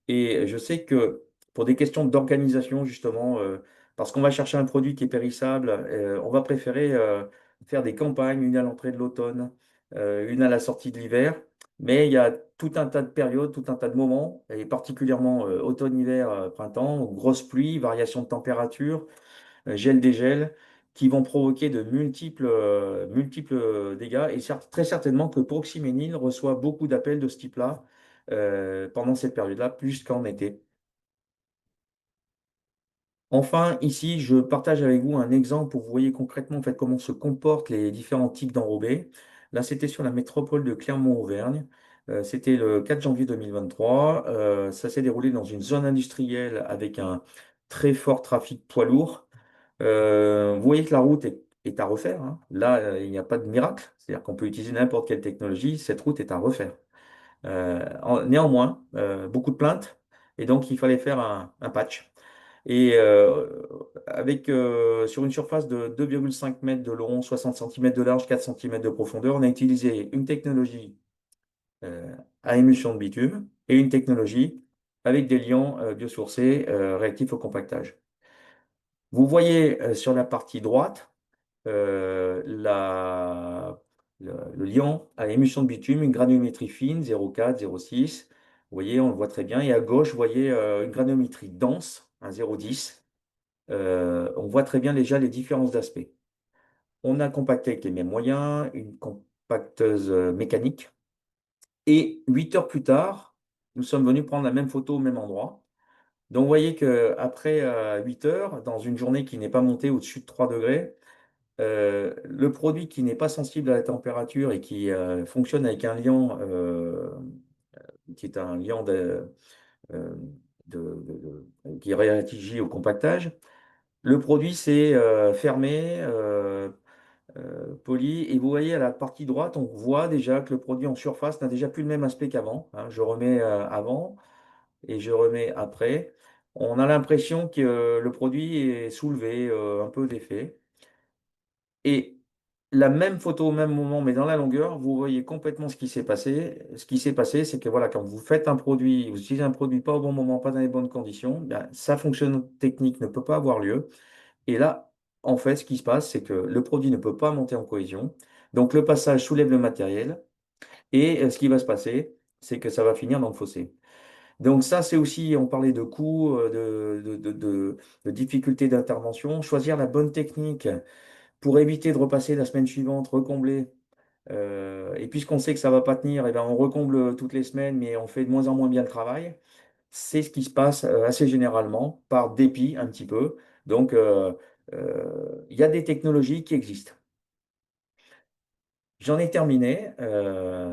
Et je sais que pour des questions d'organisation, justement, parce qu'on va chercher un produit qui est périssable, on va préférer faire des campagnes, une à l'entrée de l'automne, une à la sortie de l'hiver. Mais il y a tout un tas de périodes, tout un tas de moments, et particulièrement automne, hiver, printemps, grosses pluies, variations de température, gel-dégel, qui vont provoquer de multiples dégâts. Et très certainement que Proxyménil reçoit beaucoup d'appels de ce type-là pendant cette période-là, plus qu'en été. Enfin, ici, je partage avec vous un exemple pour que vous voyez concrètement en fait, comment se comportent les différents types d'enrobés. Là, c'était sur la métropole de Clermont-Auvergne. C'était le 4 janvier 2023. Ça s'est déroulé dans une zone industrielle avec un très fort trafic poids lourd. Vous voyez que la route est à refaire, hein. Là, il n'y a pas de miracle. C'est-à-dire qu'on peut utiliser n'importe quelle technologie. Cette route est à refaire. Néanmoins, beaucoup de plaintes. Et donc, il fallait faire un patch. Et sur une surface de 2,5 mètres de long, 60 centimètres de large, 4 centimètres de profondeur, on a utilisé une technologie à émulsion de bitume et une technologie avec des liants biosourcés réactifs au compactage. Vous voyez sur la partie droite le liant à émulsion de bitume, une granulométrie fine, 0,4, 0,6. Vous voyez, on le voit très bien. Et à gauche, vous voyez une granulométrie dense, un 0,10. On voit très bien déjà les différences d'aspect. On a compacté avec les mêmes moyens, une compacteuse mécanique. Et 8 heures plus tard, nous sommes venus prendre la même photo au même endroit. Donc, vous voyez qu'après 8 heures, dans une journée qui n'est pas montée au-dessus de 3 degrés, le produit qui n'est pas sensible à la température et qui fonctionne avec un liant qui est un liant euh, qui réagit au compactage, le produit s'est fermé, poli, et vous voyez à la partie droite, on voit déjà que le produit en surface n'a déjà plus le même aspect qu'avant, hein. Je remets avant et je remets après. On a l'impression que le produit est soulevé, un peu défait. Et la même photo au même moment, mais dans la longueur, vous voyez complètement ce qui s'est passé. Ce qui s'est passé, c'est que voilà, quand vous faites un produit, vous utilisez un produit pas au bon moment, pas dans les bonnes conditions, bien, sa fonction technique ne peut pas avoir lieu. Et là, en fait, ce qui se passe, c'est que le produit ne peut pas monter en cohésion. Donc, le passage soulève le matériel. Et ce qui va se passer, c'est que ça va finir dans le fossé. Donc, ça, c'est aussi, on parlait de coûts, de difficultés d'intervention. Choisir la bonne technique pour éviter de repasser la semaine suivante, recombler. Et puisqu'on sait que ça va pas tenir, eh ben, on recomble toutes les semaines, mais on fait de moins en moins bien le travail. C'est ce qui se passe assez généralement, par dépit un petit peu. Donc, il y a des technologies qui existent. J'en ai terminé.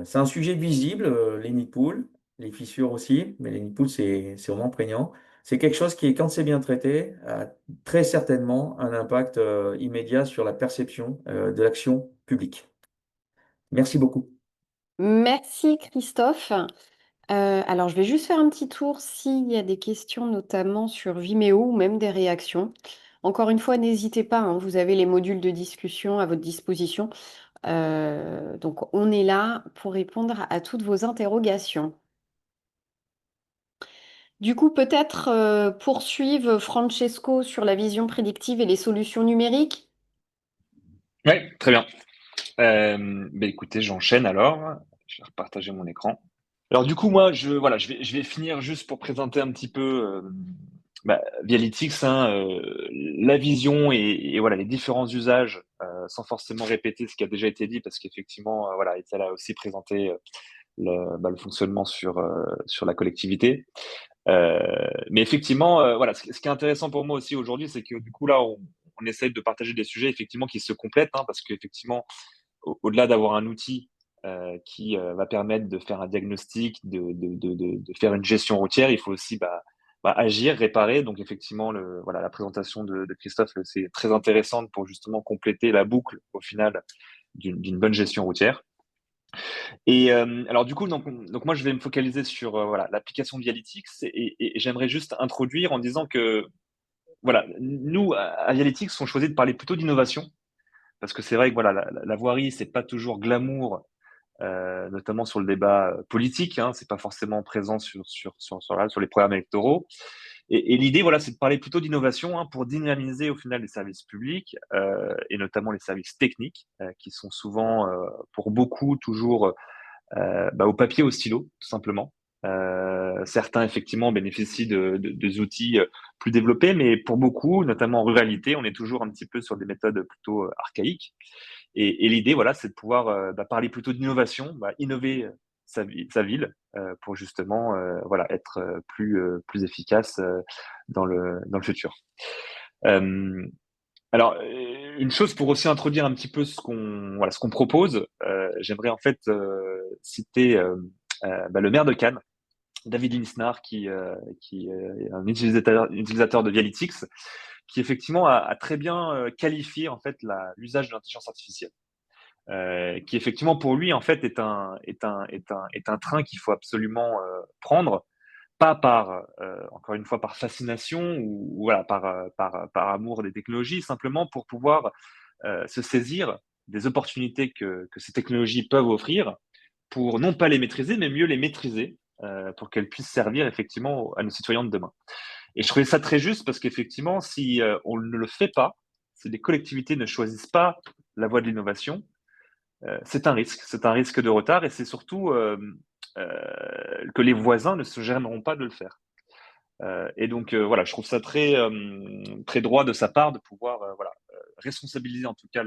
C'est un sujet visible, les nids de poules, les fissures aussi, mais les nids de poules, c'est vraiment prégnant. C'est quelque chose qui, quand c'est bien traité, a très certainement un impact immédiat sur la perception de l'action publique. Merci beaucoup. Merci Christophe. Alors, je vais juste faire un petit tour s'il y a des questions, notamment sur Vimeo ou même des réactions. Encore une fois, n'hésitez pas, hein, vous avez les modules de discussion à votre disposition. Donc, on est là pour répondre à toutes vos interrogations. Du coup, peut-être poursuivre Francesco sur la vision prédictive et les solutions numériques. Oui, très bien. Écoutez, j'enchaîne alors. Je vais repartager mon écran. Alors du coup, moi, je vais finir juste pour présenter un petit peu Vialytics, hein, la vision et voilà les différents usages, sans forcément répéter ce qui a déjà été dit, parce qu'effectivement, voilà, Ethel a aussi présenté le fonctionnement sur la collectivité. Mais effectivement, voilà, ce qui est intéressant pour moi aussi aujourd'hui, c'est que du coup là, on essaye de partager des sujets effectivement qui se complètent, hein, parce qu'effectivement, au-delà d'avoir un outil qui va permettre de faire un diagnostic, de faire une gestion routière, il faut aussi agir, réparer. Donc effectivement, voilà, la présentation de Christophe, c'est très intéressante pour justement compléter la boucle au final d'une bonne gestion routière. Et alors du coup, donc moi, je vais me focaliser sur voilà, l'application de Vialytics et j'aimerais juste introduire en disant que voilà, nous, à Vialytics, on choisit de parler plutôt d'innovation parce que c'est vrai que voilà, la voirie, c'est pas toujours glamour, notamment sur le débat politique. Hein, c'est pas forcément présent sur les programmes électoraux. Et l'idée, voilà, c'est de parler plutôt d'innovation, hein, pour dynamiser au final les services publics et notamment les services techniques qui sont souvent, pour beaucoup, toujours au papier, au stylo, tout simplement. Certains, effectivement, bénéficient de outils plus développés, mais pour beaucoup, notamment en ruralité, on est toujours un petit peu sur des méthodes plutôt archaïques. Et l'idée, voilà, c'est de pouvoir parler plutôt d'innovation, innover sa ville pour justement voilà, être plus efficace dans le futur. Euh, une chose pour aussi introduire un petit peu ce qu'on propose, j'aimerais en fait citer le maire de Cannes, David Linsnar, qui est un utilisateur de Vialytics, qui effectivement a très bien qualifié en fait l'usage de l'intelligence artificielle, qui effectivement pour lui en fait est un train qu'il faut absolument prendre, pas encore une fois, par fascination ou voilà, par amour des technologies, simplement pour pouvoir se saisir des opportunités que ces technologies peuvent offrir pour non pas les maîtriser, mais mieux les maîtriser pour qu'elles puissent servir effectivement à nos citoyens de demain. Et je trouvais ça très juste parce qu'effectivement, si on ne le fait pas, si les collectivités ne choisissent pas la voie de l'innovation, c'est un risque de retard et c'est surtout que les voisins ne se gêneront pas de le faire. Et donc voilà, je trouve ça très droit de sa part de pouvoir voilà, responsabiliser en tout cas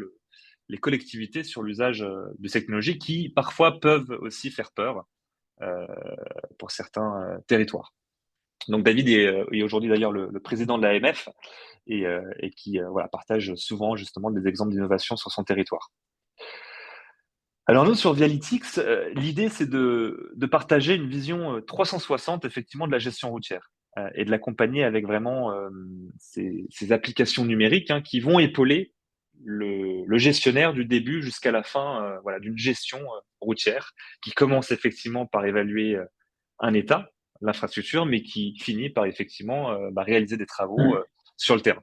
les collectivités sur l'usage de ces technologies qui parfois peuvent aussi faire peur euh, pour certains territoires. Donc David est aujourd'hui d'ailleurs le président de l'AMF et qui voilà, partage souvent justement des exemples d'innovation sur son territoire. Alors nous, sur Vialytics, l'idée, c'est de partager une vision 360 effectivement de la gestion routière et de l'accompagner avec vraiment ces applications numériques, hein, qui vont épauler le gestionnaire du début jusqu'à la fin voilà, d'une gestion routière qui commence effectivement par évaluer un état, l'infrastructure, mais qui finit par effectivement réaliser des travaux sur le terrain.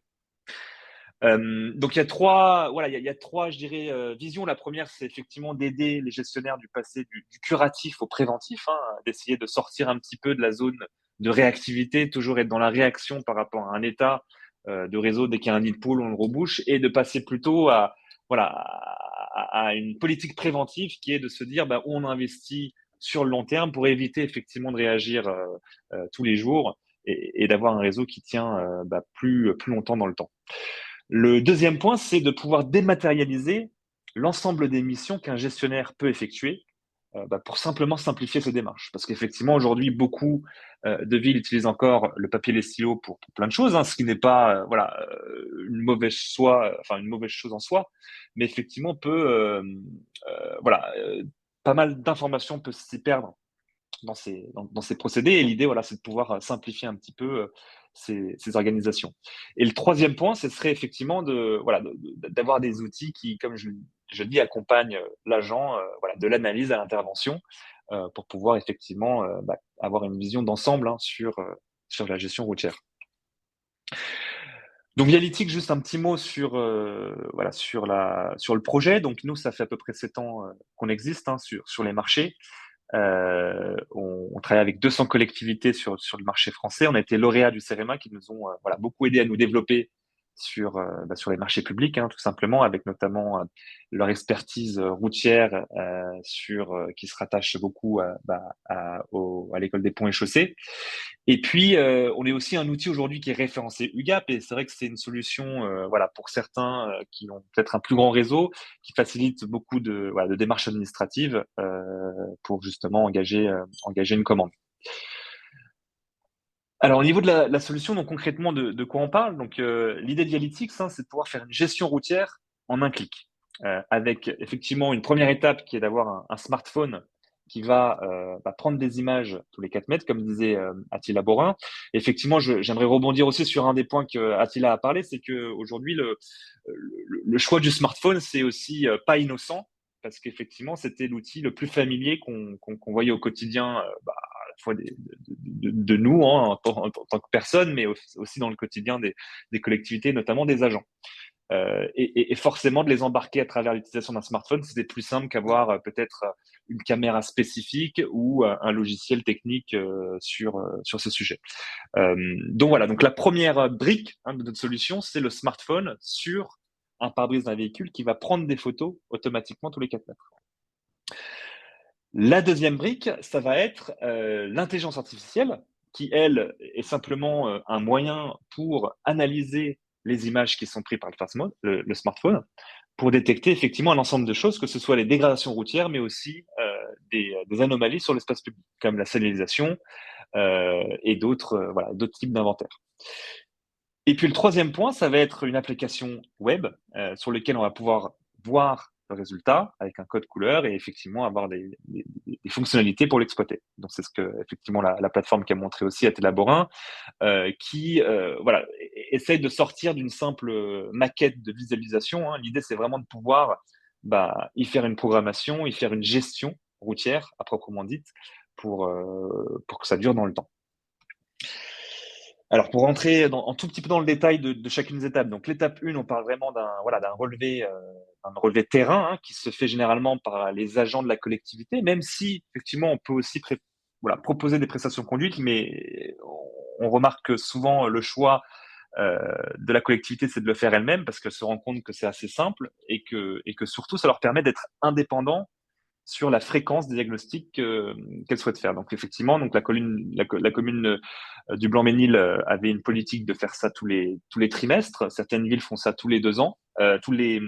Donc il y a trois, voilà, il y a trois, je dirais, visions. La première, c'est effectivement d'aider les gestionnaires du passer du curatif au préventif, hein, d'essayer de sortir un petit peu de la zone de réactivité, toujours être dans la réaction par rapport à un état de réseau dès qu'il y a un nid de poule, on le rebouche, et de passer plutôt à, voilà, à une politique préventive qui est de se dire bah, où on investit sur le long terme pour éviter effectivement de réagir tous les jours et d'avoir un réseau qui tient bah, plus longtemps dans le temps. Le deuxième point, c'est de pouvoir dématérialiser l'ensemble des missions qu'un gestionnaire peut effectuer bah, pour simplement simplifier ses démarches. Parce qu'effectivement, aujourd'hui, beaucoup de villes utilisent encore le papier et les stylos pour plein de choses, hein, ce qui n'est pas voilà, une mauvaise chose en soi, mais effectivement, voilà, pas mal d'informations peuvent s'y perdre dans ces procédés. Et l'idée, voilà, c'est de pouvoir simplifier un petit peu ces organisations. Et le troisième point, ce serait effectivement d'avoir des outils qui, comme je dis, accompagnent l'agent voilà, de l'analyse à l'intervention pour pouvoir effectivement bah, avoir une vision d'ensemble hein, sur la gestion routière. Donc Vialytics, juste un petit mot voilà, sur le projet. Donc nous, ça fait à peu près 7 ans qu'on existe hein, sur les marchés. On travaille avec 200 collectivités sur le marché français. On a été lauréat du CEREMA qui nous ont voilà, beaucoup aidé à nous développer sur les marchés publics, hein, tout simplement, avec notamment leur expertise routière qui se rattache beaucoup à l'école des ponts et chaussées. Et puis, on est aussi un outil aujourd'hui qui est référencé UGAP, et c'est vrai que c'est une solution voilà, pour certains qui ont peut-être un plus grand réseau, qui facilite beaucoup de démarches administratives pour justement engager une commande. Alors, au niveau de la solution, donc concrètement, de quoi on parle? Donc, l'idée de Vialytics, hein, c'est de pouvoir faire une gestion routière en un clic, avec effectivement une première étape qui est d'avoir un smartphone qui va prendre des images tous les 4 mètres, comme disait Attila Borin. Effectivement, j'aimerais rebondir aussi sur un des points que Attila a parlé, c'est qu'aujourd'hui, le choix du smartphone, c'est aussi pas innocent, parce qu'effectivement, c'était l'outil le plus familier qu'on voyait au quotidien à la fois de nous hein, en tant que personne, mais aussi dans le quotidien des collectivités, notamment des agents. Et forcément, de les embarquer à travers l'utilisation d'un smartphone, c'était plus simple qu'avoir peut-être une caméra spécifique ou un logiciel technique sur ce sujet. Donc voilà, donc la première brique hein, de notre solution, c'est le smartphone sur un pare-brise d'un véhicule qui va prendre des photos automatiquement tous les 4 mètres. La deuxième brique, ça va être l'intelligence artificielle qui, elle, est simplement un moyen pour analyser les images qui sont prises par le smartphone pour détecter effectivement un ensemble de choses, que ce soit les dégradations routières, mais aussi des anomalies sur l'espace public, comme la signalisation et d'autres types d'inventaires. Et puis le troisième point, ça va être une application web sur laquelle on va pouvoir voir le résultat avec un code couleur et effectivement avoir des fonctionnalités pour l'exploiter. Donc c'est ce que effectivement la plateforme qui a montré aussi à Télaborin, qui voilà, essaye de sortir d'une simple maquette de visualisation. Hein. L'idée c'est vraiment de pouvoir y faire une programmation, y faire une gestion routière à proprement dite pour que ça dure dans le temps. Alors, pour rentrer un tout petit peu dans le détail de chacune des étapes. Donc, l'étape 1, on parle vraiment d'un relevé de terrain hein, qui se fait généralement par les agents de la collectivité, même si, effectivement, on peut aussi proposer des prestations de conduite, mais on remarque que souvent, le choix de la collectivité, c'est de le faire elle-même parce qu'elle se rend compte que c'est assez simple et que surtout, ça leur permet d'être indépendants sur la fréquence des diagnostics qu'elle souhaite faire. Donc effectivement, donc la commune du Blanc-Ménil avait une politique de faire ça tous les trimestres. Certaines villes font ça tous les 2 ans, tous les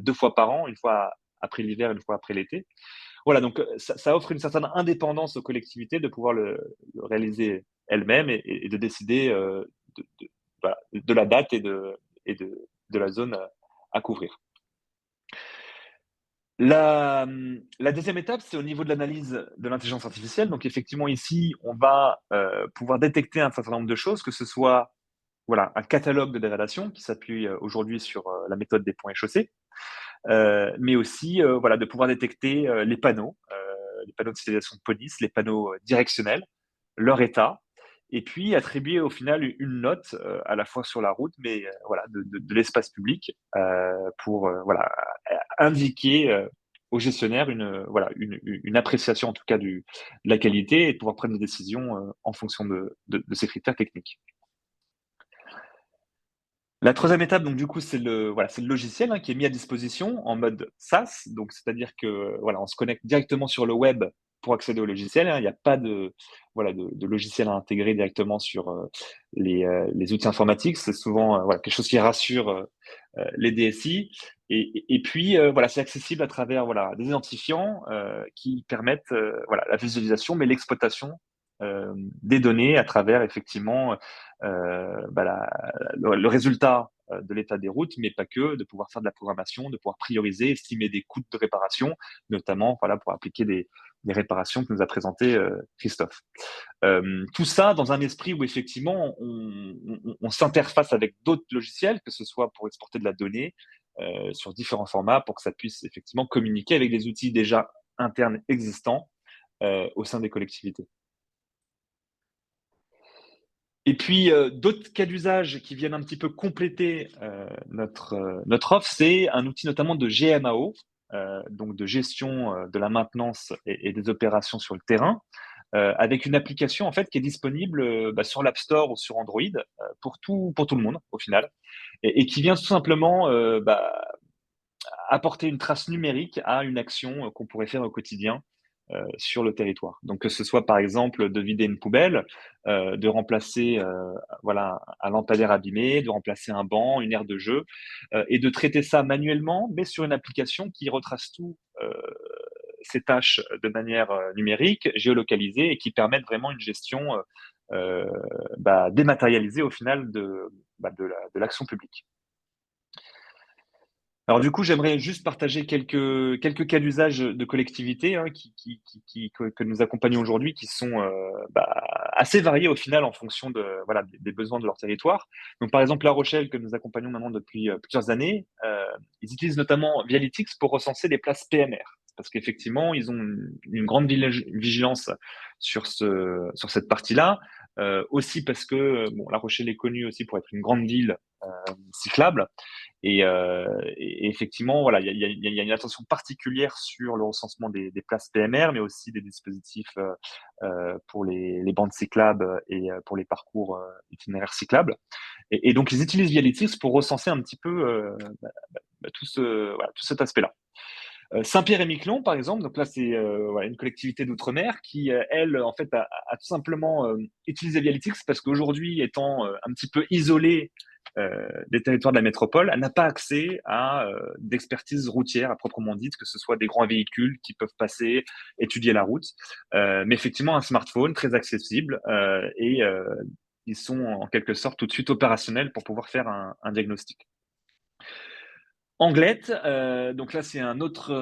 2 fois par an, une fois après l'hiver, une fois après l'été. Voilà, donc ça offre une certaine indépendance aux collectivités de pouvoir le réaliser elles-mêmes et de décider de la date et de la zone à couvrir. La deuxième étape, c'est au niveau de l'analyse de l'intelligence artificielle. Donc effectivement, ici, on va pouvoir détecter un certain nombre de choses, que ce soit voilà, un catalogue de dégradation qui s'appuie aujourd'hui sur la méthode des ponts et chaussées, mais aussi voilà, de pouvoir détecter les panneaux de signalisation de police, les panneaux directionnels, leur état, et puis attribuer au final une note à la fois sur la route, mais voilà, de l'espace public pour voilà, indiquer au gestionnaire voilà, une appréciation en tout cas de la qualité et de pouvoir prendre des décisions en fonction de ces critères techniques. La troisième étape, donc du coup, c'est voilà, c'est le logiciel qui est mis à disposition en mode SaaS. Donc, c'est-à-dire que voilà, on se connecte directement sur le web pour accéder au logiciel. Il n'y a pas voilà, de logiciel à intégrer directement sur les outils informatiques. C'est souvent voilà, quelque chose qui rassure les DSI. Et puis, voilà, c'est accessible à travers voilà, des identifiants qui permettent voilà, la visualisation, mais l'exploitation des données à travers effectivement le résultat de l'état des routes, mais pas que, de pouvoir faire de la programmation, de pouvoir prioriser, estimer des coûts de réparation, notamment voilà, pour appliquer des réparations que nous a présenté Christophe. Tout ça dans un esprit où effectivement on s'interface avec d'autres logiciels, que ce soit pour exporter de la donnée sur différents formats, pour que ça puisse effectivement communiquer avec des outils déjà internes existants au sein des collectivités. Et puis, d'autres cas d'usage qui viennent un petit peu compléter notre offre, c'est un outil notamment de GMAO, donc de gestion de la maintenance et des opérations sur le terrain, avec une application en fait qui est disponible sur l'App Store ou sur Android pour tout le monde au final, et qui vient tout simplement apporter une trace numérique à une action qu'on pourrait faire au quotidien sur le territoire. Donc que ce soit par exemple de vider une poubelle, de remplacer voilà, un lampadaire abîmé, de remplacer un banc, une aire de jeu, et de traiter ça manuellement, mais sur une application qui retrace tout ces tâches de manière numérique, géolocalisée, et qui permettent vraiment une gestion dématérialisée au final de l'action publique. Alors du coup, j'aimerais juste partager quelques cas d'usage de collectivités que nous accompagnons aujourd'hui, qui sont assez variés au final en fonction voilà, des besoins de leur territoire. Donc par exemple, La Rochelle, que nous accompagnons maintenant depuis plusieurs années, ils utilisent notamment Vialytics pour recenser les places PMR. Parce qu'effectivement, ils ont une grande vigilance sur cette partie-là. Aussi parce que La Rochelle est connue aussi pour être une grande ville cyclable. Et effectivement, voilà, il y a une attention particulière sur le recensement des places PMR, mais aussi des dispositifs pour les bandes cyclables et pour les parcours itinéraires cyclables. Et donc, ils utilisent Vialytics pour recenser un petit peu voilà, tout cet aspect-là. Saint-Pierre-et-Miquelon, par exemple, donc là, c'est voilà, une collectivité d'outre-mer qui, elle, en fait, a tout simplement utilisé Vialytics parce qu'aujourd'hui, étant un petit peu isolée des territoires de la métropole, elle n'a pas accès à d'expertise routière à proprement dite, que ce soit des grands véhicules qui peuvent passer, étudier la route, mais effectivement un smartphone très accessible et ils sont en quelque sorte tout de suite opérationnels pour pouvoir faire un diagnostic. Anglette, donc là c'est un autre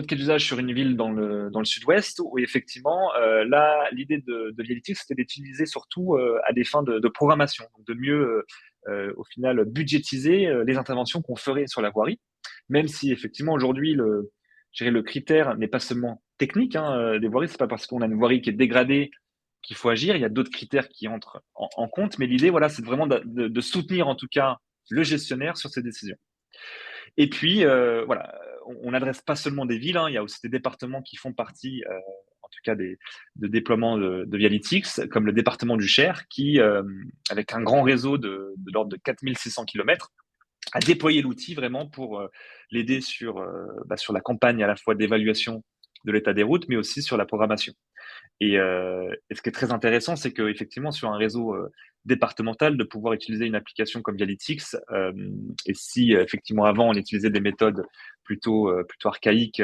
cas d'usage sur une ville dans le sud-ouest où effectivement là l'idée de Vialytics c'était d'utiliser surtout à des fins de programmation, donc de mieux au final budgétiser les interventions qu'on ferait sur la voirie, même si effectivement aujourd'hui je dirais, le critère n'est pas seulement technique des voiries, c'est pas parce qu'on a une voirie qui est dégradée qu'il faut agir, il y a d'autres critères qui entrent en compte, mais l'idée voilà c'est vraiment de soutenir en tout cas le gestionnaire sur ses décisions. Et puis, voilà, on n'adresse pas seulement des villes, il y a aussi des départements qui font partie, en tout cas de déploiement de Vialytics, comme le département du Cher, qui, avec un grand réseau de l'ordre de 4600 km, a déployé l'outil vraiment pour l'aider sur la campagne à la fois d'évaluation de l'état des routes, mais aussi sur la programmation. Et ce qui est très intéressant, c'est qu'effectivement, sur un réseau départemental, de pouvoir utiliser une application comme Vialytics, et si effectivement avant on utilisait des méthodes plutôt archaïques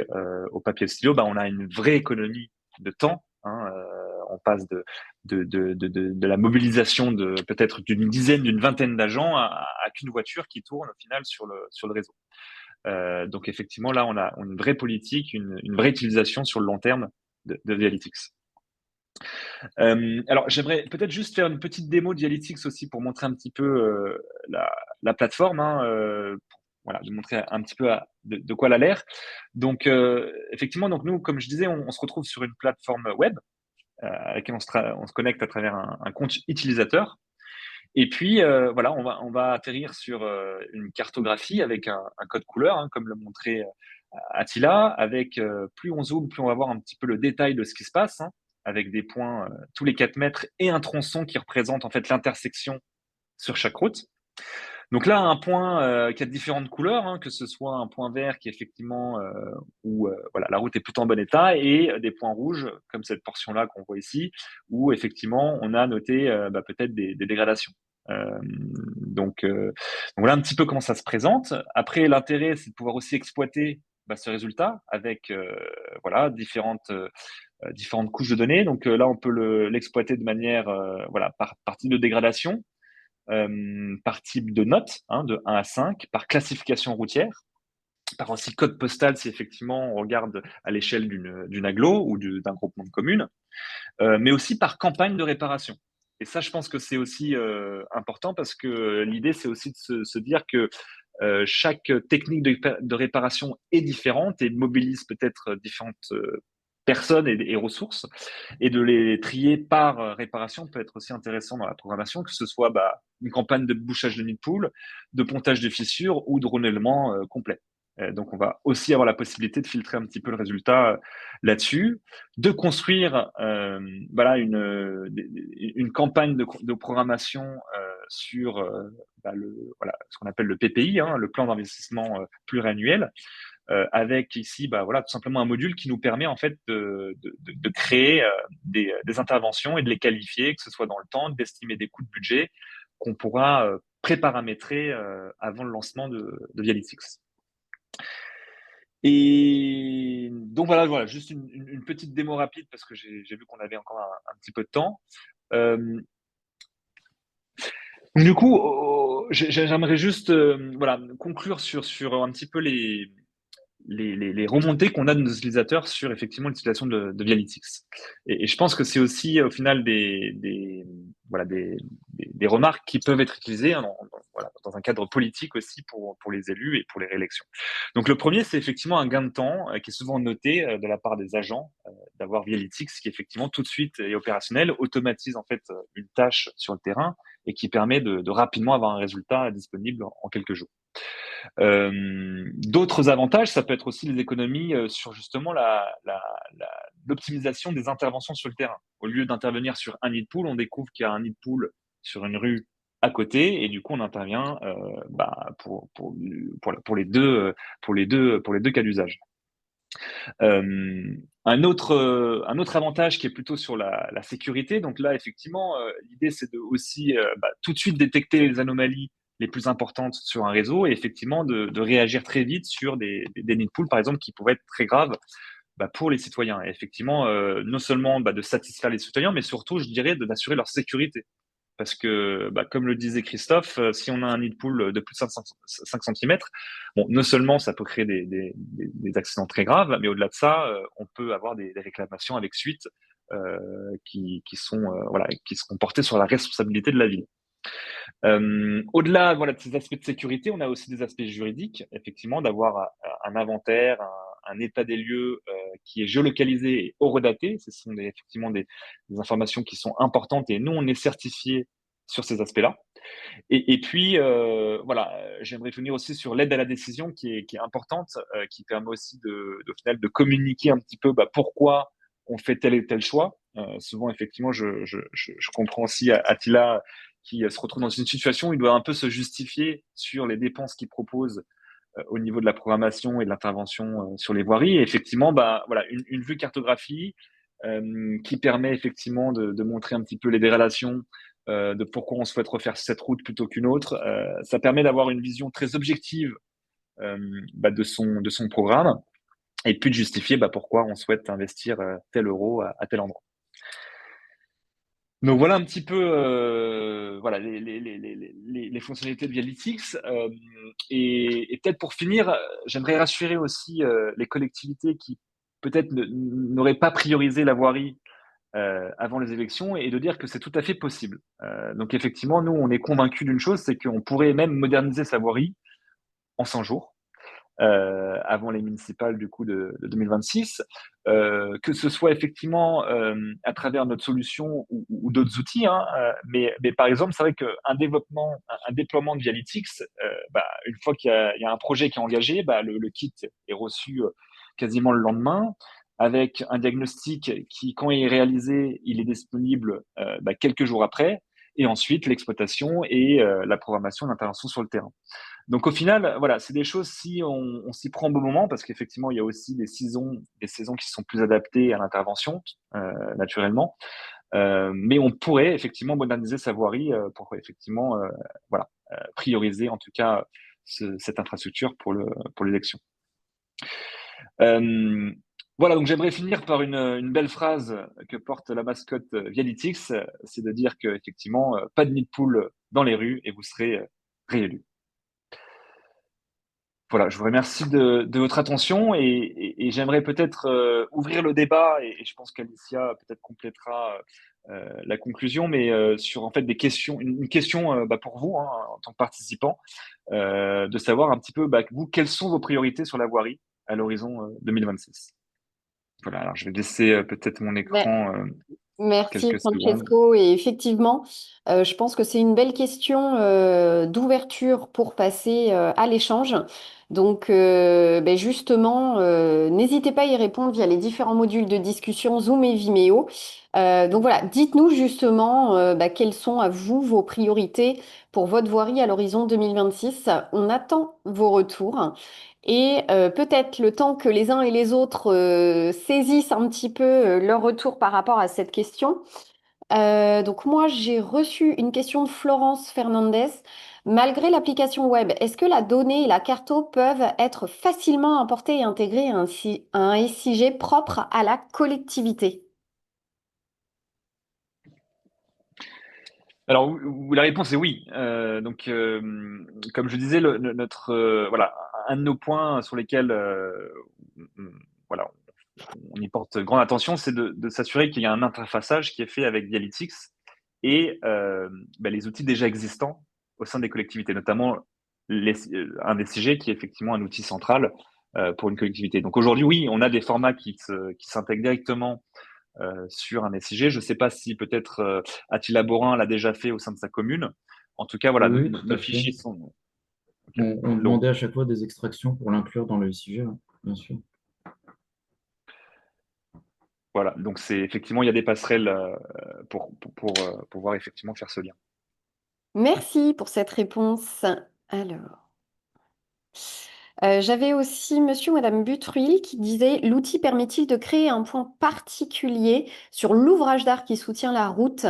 au papier et au stylo, on a une vraie économie de temps. On passe de la mobilisation de peut-être d'une dizaine, d'une vingtaine d'agents à qu'une voiture qui tourne au final sur le réseau. Donc effectivement, là, on a une vraie politique, une vraie utilisation sur le long terme de Vialytics. Alors, j'aimerais peut-être juste faire une petite démo de Dialytics aussi pour montrer un petit peu la plateforme, voilà, de montrer un petit peu de quoi elle a l'air. Donc, effectivement, donc nous, comme je disais, on se retrouve sur une plateforme web à laquelle on se connecte à travers un compte utilisateur. Et puis, voilà, on va atterrir sur une cartographie avec un code couleur, hein, comme le montrait Attila, avec plus on zoome, plus on va voir un petit peu le détail de ce qui se passe, hein, avec des points tous les 4 mètres et un tronçon qui représente en fait l'intersection sur chaque route. Donc là, un point qui a différentes couleurs, hein, que ce soit un point vert qui effectivement où voilà, la route est plutôt en bon état, et des points rouges comme cette portion-là qu'on voit ici, où effectivement on a noté peut-être des dégradations. Donc voilà un petit peu comment ça se présente. Après, l'intérêt, c'est de pouvoir aussi exploiter ce résultat avec voilà différentes couches de données. Donc là, on peut l'exploiter de manière voilà par type de dégradation, par type de note, hein, de 1 à 5, par classification routière, par aussi code postal si effectivement on regarde à l'échelle d'une agglo ou d'un groupement de communes, mais aussi par campagne de réparation. Et ça, je pense que c'est aussi important, parce que l'idée, c'est aussi de se dire que chaque technique de réparation est différente et mobilise peut-être différentes personnes et ressources, et de les trier par réparation peut être aussi intéressant dans la programmation, que ce soit une campagne de bouchage de nid de poule, de pontage de fissures ou de renouvellement complet. Donc, on va aussi avoir la possibilité de filtrer un petit peu le résultat là-dessus, de construire voilà une campagne de programmation sur voilà, ce qu'on appelle le PPI, hein, le plan d'investissement pluriannuel, avec ici voilà, tout simplement un module qui nous permet en fait de créer des interventions et de les qualifier, que ce soit dans le temps, d'estimer des coûts de budget qu'on pourra préparamétrer avant le lancement de Vialytics. Et donc voilà, juste une petite démo rapide, parce que j'ai vu qu'on avait encore un petit peu de temps. Du coup, j'aimerais juste voilà, conclure sur un petit peu les remontées qu'on a de nos utilisateurs sur effectivement l'utilisation de Vialytics. Et je pense que c'est aussi au final voilà, des remarques qui peuvent être utilisées, hein, voilà, dans un cadre politique aussi pour les élus et pour les réélections. Donc le premier, c'est effectivement un gain de temps qui est souvent noté de la part des agents, d'avoir Vialytics qui effectivement tout de suite est opérationnel, automatise en fait une tâche sur le terrain et qui permet de rapidement avoir un résultat disponible en quelques jours. D'autres avantages, ça peut être aussi les économies sur justement l'optimisation des interventions sur le terrain. Au lieu d'intervenir sur un nid de poule, on découvre qu'il y a un nid de poule sur une rue à côté, et du coup on intervient pour les deux cas d'usage. Un autre avantage qui est plutôt sur la sécurité. Donc là, effectivement, l'idée c'est de aussi tout de suite détecter les anomalies les plus importantes sur un réseau, et effectivement de réagir très vite sur des nids de poules, par exemple, qui pourraient être très graves pour les citoyens. Et effectivement, non seulement de satisfaire les citoyens, mais surtout, je dirais, d'assurer leur sécurité. Parce que, comme le disait Christophe, si on a un nid de poule de plus de 5 cm, bon, non seulement ça peut créer des accidents très graves, mais au-delà de ça, on peut avoir des réclamations avec suite qui seront portées sur la responsabilité de la ville. Au-delà de ces aspects de sécurité, on a aussi des aspects juridiques, effectivement, d'avoir un inventaire, un état des lieux qui est géolocalisé et horodaté. Ce sont effectivement des informations qui sont importantes, et nous, on est certifié sur ces aspects-là. Et puis, voilà, j'aimerais finir aussi sur l'aide à la décision qui est importante, qui permet aussi au final de communiquer un petit peu pourquoi on fait tel et tel choix. Souvent, effectivement, je comprends aussi Attila qui se retrouve dans une situation où il doit un peu se justifier sur les dépenses qu'il propose au niveau de la programmation et de l'intervention sur les voiries. Et effectivement, voilà, une vue cartographie qui permet effectivement de montrer un petit peu les dégradations, de pourquoi on souhaite refaire cette route plutôt qu'une autre. Ça permet d'avoir une vision très objective de son programme, et puis de justifier pourquoi on souhaite investir tel euro à tel endroit. Donc voilà un petit peu voilà, les fonctionnalités de Vialytics. Et peut-être pour finir, j'aimerais rassurer aussi les collectivités qui peut-être n'auraient pas priorisé la voirie avant les élections, et de dire que c'est tout à fait possible. Donc effectivement, nous, on est convaincus d'une chose, c'est qu'on pourrait même moderniser sa voirie en 100 jours. avant les municipales du coup de 2026, que ce soit effectivement à travers notre solution ou d'autres outils, hein, mais par exemple, c'est vrai qu'un développement, un déploiement de Vialytix, une fois qu'il y a un projet qui est engagé, le kit est reçu quasiment le lendemain, avec un diagnostic qui, quand il est réalisé, il est disponible quelques jours après, et ensuite l'exploitation et la programmation d'intervention sur le terrain. Donc au final, voilà, c'est des choses si on s'y prend au bon moment, parce qu'effectivement, il y a aussi des saisons qui sont plus adaptées à l'intervention, naturellement. Mais on pourrait effectivement moderniser sa voirie pour effectivement, voilà, prioriser en tout cas cette infrastructure pour l'élection. Voilà, donc j'aimerais finir par une belle phrase que porte la mascotte Vialytix, c'est de dire qu'effectivement, pas de nid de poule dans les rues et vous serez réélu. Voilà, je vous remercie de votre attention et j'aimerais peut-être ouvrir le débat et je pense qu'Alicia peut-être complétera la conclusion, mais sur en fait des questions, une question pour vous hein, en tant que participant, de savoir un petit peu vous quelles sont vos priorités sur la voirie à l'horizon 2026. Voilà, alors je vais laisser peut-être mon Ouais. écran Merci quelques secondes. Francesco. Et effectivement, je pense que c'est une belle question d'ouverture pour passer à l'échange. Donc, justement, n'hésitez pas à y répondre via les différents modules de discussion Zoom et Vimeo. Donc voilà, dites-nous justement quelles sont à vous vos priorités pour votre voirie à l'horizon 2026. On attend vos retours. Et peut-être le temps que les uns et les autres saisissent un petit peu leur retour par rapport à cette question. Donc moi, j'ai reçu une question de Florence Fernandez. Malgré l'application web, est-ce que la donnée et la carto peuvent être facilement importées et intégrées à un SIG propre à la collectivité? Alors, la réponse est oui. Donc, comme je disais, notre voilà, un de nos points sur lesquels voilà, on y porte grande attention, c'est de s'assurer qu'il y a un interfaçage qui est fait avec Dialytics et les outils déjà existants au sein des collectivités, notamment un SIG qui est effectivement un outil central pour une collectivité. Donc aujourd'hui, oui, on a des formats qui s'intègrent directement sur un SIG. Je ne sais pas si peut-être Attila Borin l'a déjà fait au sein de sa commune. En tout cas, voilà, Oui, oui, tout nos à fait. fichiers sont. Ok. On Donc, demandait à chaque fois des extractions pour l'inclure dans le SIG, hein, bien sûr. voilà, donc c'est effectivement, il y a des passerelles pour pouvoir effectivement faire ce lien. Merci pour cette réponse. Alors. J'avais aussi monsieur ou madame Butruil qui disait: l'outil permet-il de créer un point particulier sur l'ouvrage d'art qui soutient la route,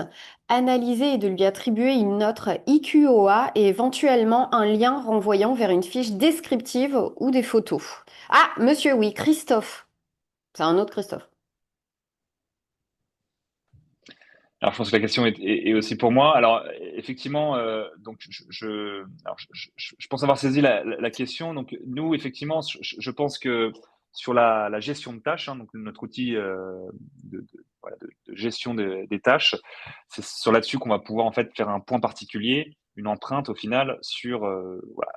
analyser et de lui attribuer une note IQOA et éventuellement un lien renvoyant vers une fiche descriptive ou des photos? Ah, monsieur, oui, Christophe. C'est un autre Christophe. Alors, je pense que la question est aussi pour moi. Alors, effectivement, donc je pense avoir saisi la question. Donc, nous, effectivement, je pense que sur la gestion de tâches, hein, donc notre outil voilà, de gestion des tâches, c'est sur là-dessus qu'on va pouvoir en fait faire un point particulier, une empreinte au final sur voilà,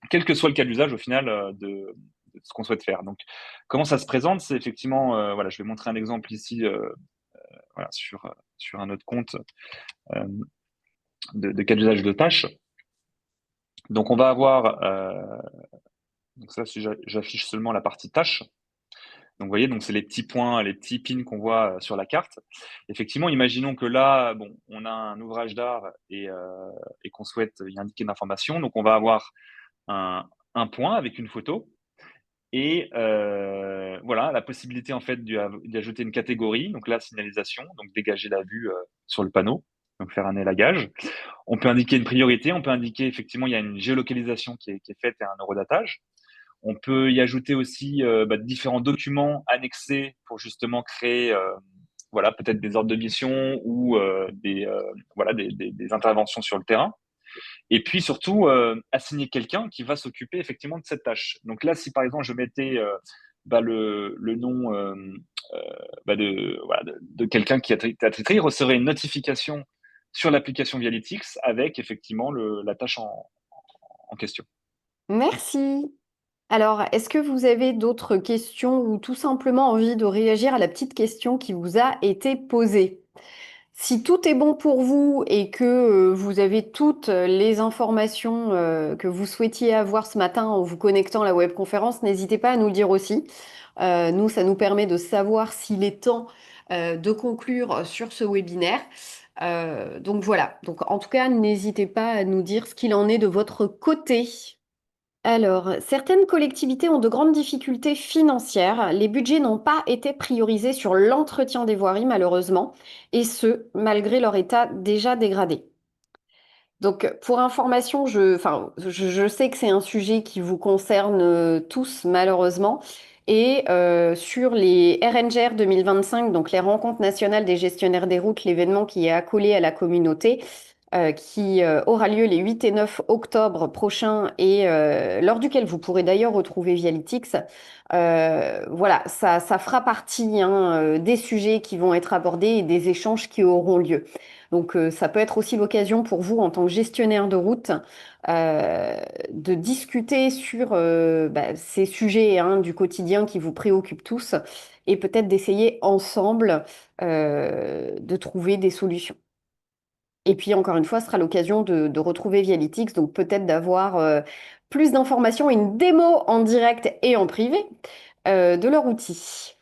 quel que soit le cas d'usage au final de ce qu'on souhaite faire. Donc, comment ça se présente? C'est effectivement, voilà, je vais montrer un exemple ici. Voilà, sur un autre compte euh, de cas d'usage de tâches. Donc, on va avoir, donc ça, si j'affiche seulement la partie tâches. Donc, vous voyez, donc c'est les petits points, les petits pins qu'on voit sur la carte. Effectivement, imaginons que là, bon, on a un ouvrage d'art et qu'on souhaite y indiquer une information. Donc, on va avoir un point avec une photo. Et voilà, la possibilité en fait d'y ajouter une catégorie, donc la signalisation, donc dégager la vue sur le panneau, donc faire un élagage. On peut indiquer une priorité, on peut indiquer effectivement il y a une géolocalisation qui est faite et un eurodatage. On peut y ajouter aussi différents documents annexés pour justement créer voilà, peut-être des ordres de mission ou voilà, des interventions sur le terrain. Et puis surtout, assigner quelqu'un qui va s'occuper effectivement de cette tâche. Donc là, si par exemple je mettais le nom voilà, de quelqu'un qui a traité, il recevrait une notification sur l'application Vialytix avec effectivement la tâche en question. Merci. Alors, est-ce que vous avez d'autres questions ou tout simplement envie de réagir à la petite question qui vous a été posée? Si tout est bon pour vous et que vous avez toutes les informations que vous souhaitiez avoir ce matin en vous connectant à la webconférence, n'hésitez pas à nous le dire aussi. Nous, ça nous permet de savoir s'il est temps de conclure sur ce webinaire. Donc voilà. Donc en tout cas, n'hésitez pas à nous dire ce qu'il en est de votre côté. Alors, certaines collectivités ont de grandes difficultés financières. Les budgets n'ont pas été priorisés sur l'entretien des voiries, malheureusement, et ce, malgré leur état déjà dégradé. Donc, pour information, je sais que c'est un sujet qui vous concerne tous, malheureusement. Et sur les RNGR 2025, donc les rencontres nationales des gestionnaires des routes, l'événement qui est accolé à la communauté, qui aura lieu les 8 et 9 octobre prochains et lors duquel vous pourrez d'ailleurs retrouver Vialytix. Voilà, ça fera partie hein, des sujets qui vont être abordés et des échanges qui auront lieu. Donc ça peut être aussi l'occasion pour vous en tant que gestionnaire de route de discuter sur ces sujets hein, du quotidien qui vous préoccupent tous et peut-être d'essayer ensemble de trouver des solutions. Et puis, encore une fois, ce sera l'occasion de retrouver Vialytix, donc peut-être d'avoir plus d'informations et une démo en direct et en privé de leur outil.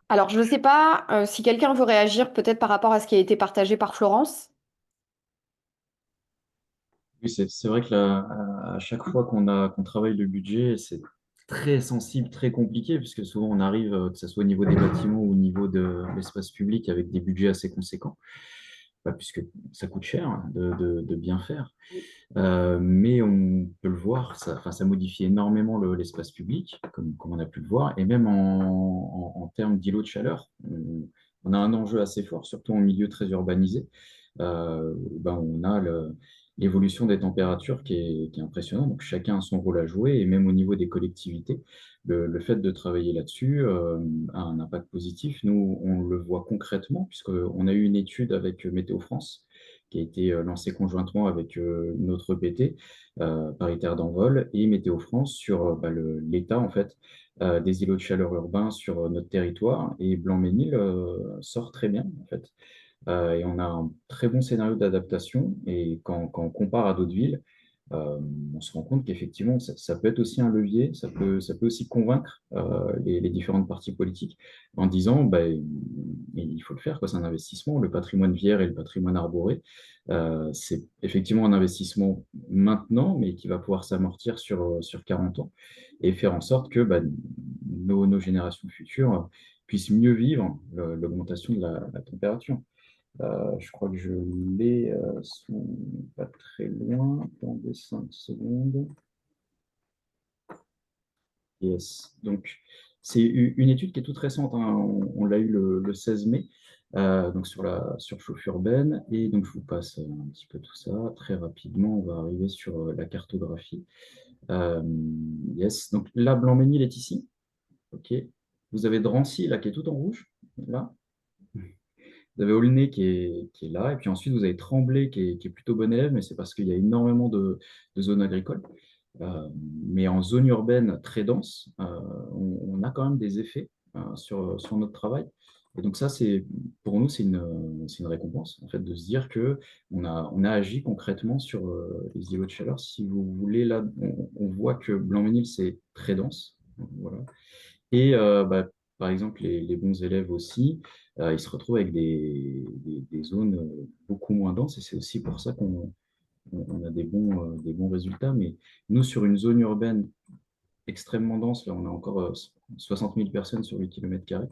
Alors, je ne sais pas si quelqu'un veut réagir peut-être par rapport à ce qui a été partagé par Florence. Oui, c'est vrai que à chaque fois qu'on travaille le budget, c'est très sensible, très compliqué, puisque souvent on arrive, que ce soit au niveau des bâtiments ou au niveau de l'espace public, avec des budgets assez conséquents, puisque ça coûte cher hein, de bien faire. Mais on peut le voir, ça modifie énormément l'espace public, comme on a pu le voir, et même en termes d'îlots de chaleur, on a un enjeu assez fort, surtout en milieu très urbanisé. On a l'évolution des températures qui est impressionnante, donc chacun a son rôle à jouer, et même au niveau des collectivités, le fait de travailler là-dessus a un impact positif. Nous, on le voit concrètement, puisqu'on a eu une étude avec Météo France, qui a été lancé conjointement avec notre PT, Paritaire d'Envol, et Météo France sur l'état en fait des îlots de chaleur urbains sur notre territoire. Et Blanc-Ménil sort très bien en fait. Et on a un très bon scénario d'adaptation. Et quand on compare à d'autres villes, on se rend compte qu'effectivement, ça peut être aussi un levier, ça peut aussi convaincre les différentes parties politiques en disant il faut le faire, quoi, c'est un investissement. Le patrimoine vierge et le patrimoine arboré, c'est effectivement un investissement maintenant, mais qui va pouvoir s'amortir sur 40 ans et faire en sorte que nos générations futures puissent mieux vivre l'augmentation de la température. Je crois que je l'ai pas très loin, dans les 5 secondes. Yes. Donc, c'est une étude qui est toute récente, hein. On l'a eu le 16 mai, donc sur la surchauffe urbaine. Et donc, je vous passe un petit peu tout ça. Très rapidement, on va arriver sur la cartographie. Yes. Donc, là, Blanc-Ménil est ici. OK. Vous avez Drancy, là, qui est tout en rouge. Là. Vous avez Aulnay qui est là, et puis ensuite vous avez Tremblay qui est plutôt bon élève, mais c'est parce qu'il y a énormément de zones agricoles. Mais en zone urbaine très dense, on a quand même des effets sur notre travail. Et donc ça, pour nous, c'est une récompense, en fait, de se dire que on a agi concrètement sur les îlots de chaleur. Si vous voulez, là, on voit que Blanc-Ménil, c'est très dense. Voilà. Et par exemple, les bons élèves aussi, ils se retrouvent avec des zones beaucoup moins denses, et c'est aussi pour ça qu'on a des bons résultats. Mais nous, sur une zone urbaine extrêmement dense, là, on a encore 60 000 personnes sur 8 km²,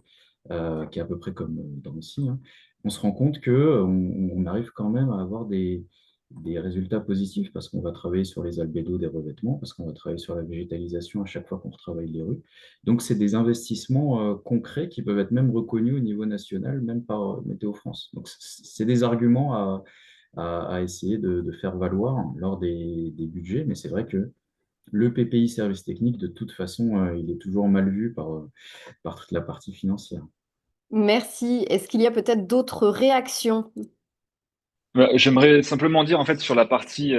qui est à peu près comme dans Nancy, hein. On se rend compte qu'on arrive quand même à avoir des résultats positifs parce qu'on va travailler sur les albédos des revêtements, parce qu'on va travailler sur la végétalisation à chaque fois qu'on retravaille les rues. Donc, c'est des investissements concrets qui peuvent être même reconnus au niveau national, même par Météo France. Donc, c'est des arguments à essayer de faire valoir lors des budgets, mais c'est vrai que le PPI service technique, de toute façon, il est toujours mal vu par toute la partie financière. Merci. Est-ce qu'il y a peut-être d'autres réactions? J'aimerais simplement dire en fait sur la partie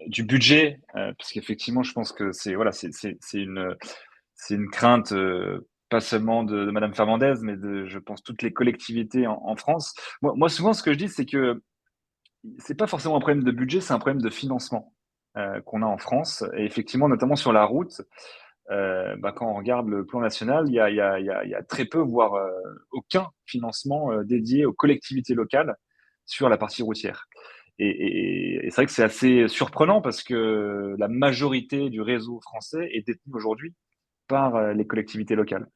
du budget parce qu'effectivement, je pense que c'est une crainte, pas seulement de Madame Fernandez, mais je pense, toutes les collectivités en France. Moi, souvent, ce que je dis, c'est que c'est pas forcément un problème de budget, c'est un problème de financement qu'on a en France. Et effectivement, notamment sur la route, quand on regarde le plan national, il y a très peu, voire aucun financement dédié aux collectivités locales sur la partie routière. Et c'est vrai que c'est assez surprenant parce que la majorité du réseau français est détenue aujourd'hui par les collectivités locales.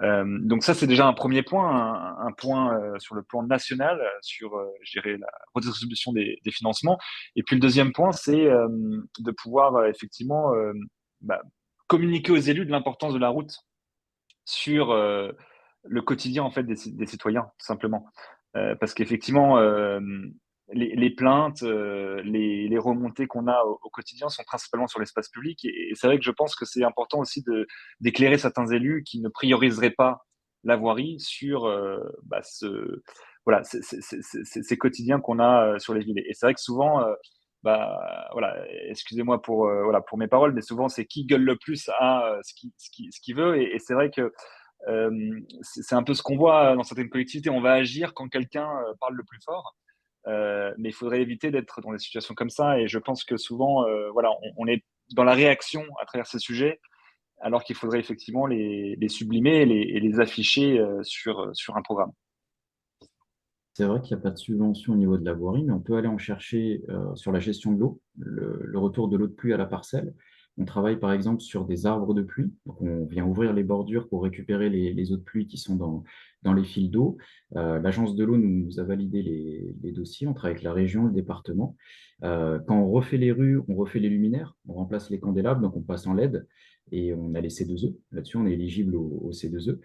Donc ça, c'est déjà un premier point, un point sur le plan national, sur, je dirais, la redistribution des financements. Et puis le deuxième point, c'est de pouvoir effectivement bah, communiquer aux élus de l'importance de la route sur le quotidien en fait des citoyens, tout simplement. Parce qu'effectivement, les plaintes, les remontées qu'on a au quotidien sont principalement sur l'espace public. Et c'est vrai que je pense que c'est important aussi d'éclairer certains élus qui ne prioriseraient pas la voirie sur voilà, ces quotidiens qu'on a sur les villes. Et c'est vrai que souvent, voilà, excusez-moi pour, voilà, pour mes paroles, mais souvent c'est qui gueule le plus à ce qu'il veut. Et c'est vrai que c'est un peu ce qu'on voit dans certaines collectivités. On va agir quand quelqu'un parle le plus fort. Mais il faudrait éviter d'être dans des situations comme ça. Et je pense que souvent, voilà, on est dans la réaction à travers ces sujets, alors qu'il faudrait effectivement les sublimer et les afficher sur un programme. C'est vrai qu'il n'y a pas de subvention au niveau de la voirie, mais on peut aller en chercher sur la gestion de l'eau, le retour de l'eau de pluie à la parcelle. On travaille par exemple sur des arbres de pluie. Donc on vient ouvrir les bordures pour récupérer les eaux de pluie qui sont dans les fils d'eau. L'agence de l'eau nous a validé les dossiers. On travaille avec la région, le département. Quand on refait les rues, on refait les luminaires, on remplace les candélabres, donc on passe en LED et on a les C2E. Là-dessus, on est éligible au C2E.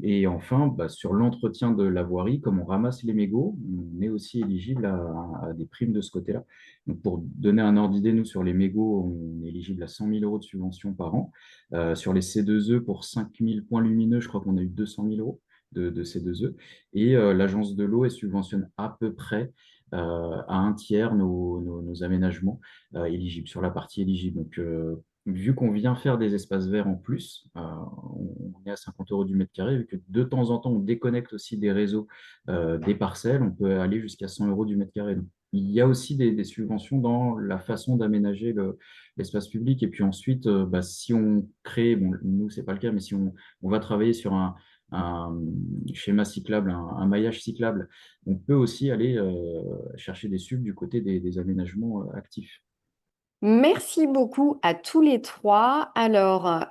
Et enfin, sur l'entretien de la voirie, comme on ramasse les mégots, on est aussi éligible à des primes de ce côté-là. Donc, pour donner un ordre d'idée, nous, sur les mégots, on est éligible à 100 000 euros de subvention par an. Sur les C2E, pour 5 000 points lumineux, je crois qu'on a eu 200 000 euros de C2E. Et l'agence de l'eau, elle subventionne à peu près à un tiers nos aménagements éligibles, sur la partie éligible. Donc, vu qu'on vient faire des espaces verts en plus, on est à 50 euros du mètre carré, vu que de temps en temps, on déconnecte aussi des réseaux des parcelles, on peut aller jusqu'à 100 euros du mètre carré. Donc, il y a aussi des subventions dans la façon d'aménager l'espace public. Et puis ensuite, si on crée, bon, nous, c'est pas le cas, mais si on va travailler sur un schéma cyclable, un maillage cyclable, on peut aussi aller chercher des subs du côté des aménagements actifs. Merci beaucoup à tous les trois. Alors,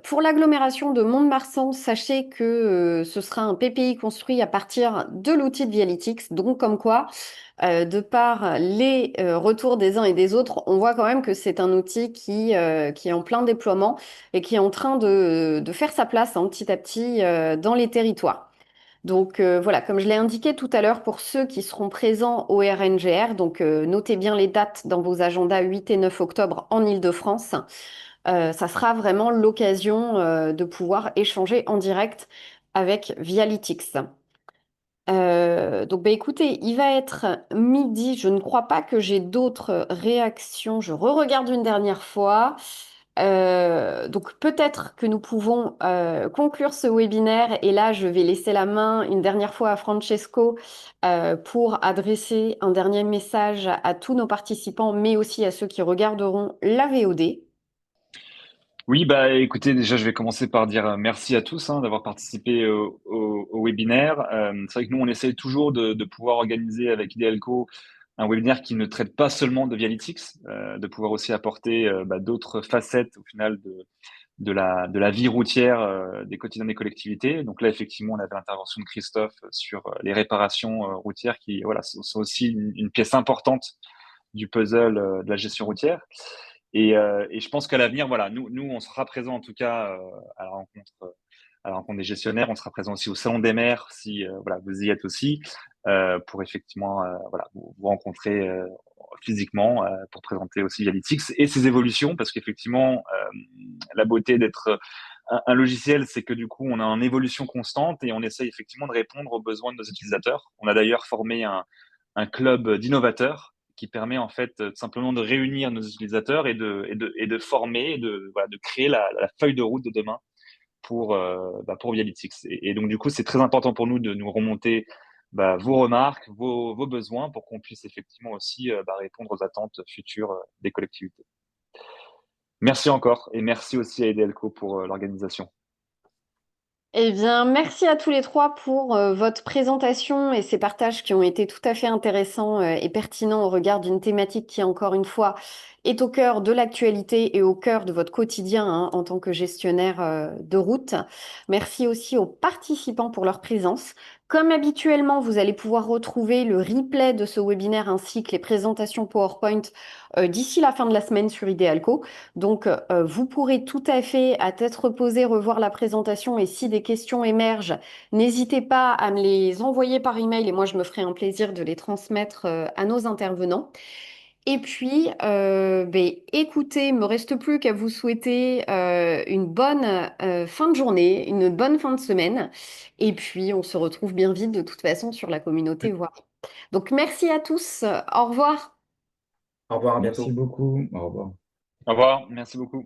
pour l'agglomération de Mont-de-Marsan, sachez que ce sera un PPI construit à partir de l'outil de Vialytix. Donc, comme quoi, de par les retours des uns et des autres, on voit quand même que c'est un outil qui est en plein déploiement et qui est en train de faire sa place petit à petit dans les territoires. Donc voilà, comme je l'ai indiqué tout à l'heure, pour ceux qui seront présents au RNGR, donc notez bien les dates dans vos agendas 8 et 9 octobre en Île-de-France. Ça sera vraiment l'occasion de pouvoir échanger en direct avec Vialytix. Donc bah, écoutez, il va être midi. Je ne crois pas que j'ai d'autres réactions. Je re-regarde une dernière fois. Donc peut-être que nous pouvons conclure ce webinaire et là je vais laisser la main une dernière fois à Francesco pour adresser un dernier message à tous nos participants mais aussi à ceux qui regarderont la VOD. Oui, écoutez, déjà, je vais commencer par dire merci à tous d'avoir participé au webinaire. C'est vrai que nous, on essaye toujours de pouvoir organiser avec Idealco un webinaire qui ne traite pas seulement de Vialytix, de pouvoir aussi apporter d'autres facettes au final de la vie routière des quotidiens des collectivités. Donc là, effectivement, on avait l'intervention de Christophe sur les réparations routières qui, voilà, sont aussi une pièce importante du puzzle de la gestion routière. Et je pense qu'à l'avenir, voilà, nous, on sera présent en tout cas à la rencontre des gestionnaires. On sera présent aussi au Salon des maires, si voilà, vous y êtes aussi, pour effectivement voilà, vous rencontrer physiquement pour présenter aussi Vialytix et ses évolutions, parce qu'effectivement, la beauté d'être un logiciel, c'est que du coup, on est en évolution constante et on essaye effectivement de répondre aux besoins de nos utilisateurs. On a d'ailleurs formé un club d'innovateurs qui permet en fait tout simplement de réunir nos utilisateurs et de former, voilà, de créer la feuille de route de demain pour Vialytics. Et donc, du coup, c'est très important pour nous de nous remonter vos remarques, vos besoins pour qu'on puisse effectivement aussi répondre aux attentes futures des collectivités. Merci encore et merci aussi à Edelco pour l'organisation. Eh bien, merci à tous les trois pour votre présentation et ces partages qui ont été tout à fait intéressants et pertinents au regard d'une thématique qui, encore une fois, est au cœur de l'actualité et au cœur de votre quotidien hein, en tant que gestionnaire de route. Merci aussi aux participants pour leur présence. Comme habituellement, vous allez pouvoir retrouver le replay de ce webinaire ainsi que les présentations PowerPoint d'ici la fin de la semaine sur Idealco. Donc, vous pourrez tout à fait, à tête reposée, revoir la présentation et si des questions émergent, n'hésitez pas à me les envoyer par email et moi, je me ferai un plaisir de les transmettre à nos intervenants. Et puis, écoutez, il me reste plus qu'à vous souhaiter une bonne fin de journée, une bonne fin de semaine. Et puis, on se retrouve bien vite de toute façon sur la communauté Voix. Donc, merci à tous. Au revoir. Au revoir, à Merci bientôt. beaucoup. Au revoir. Au revoir, merci beaucoup.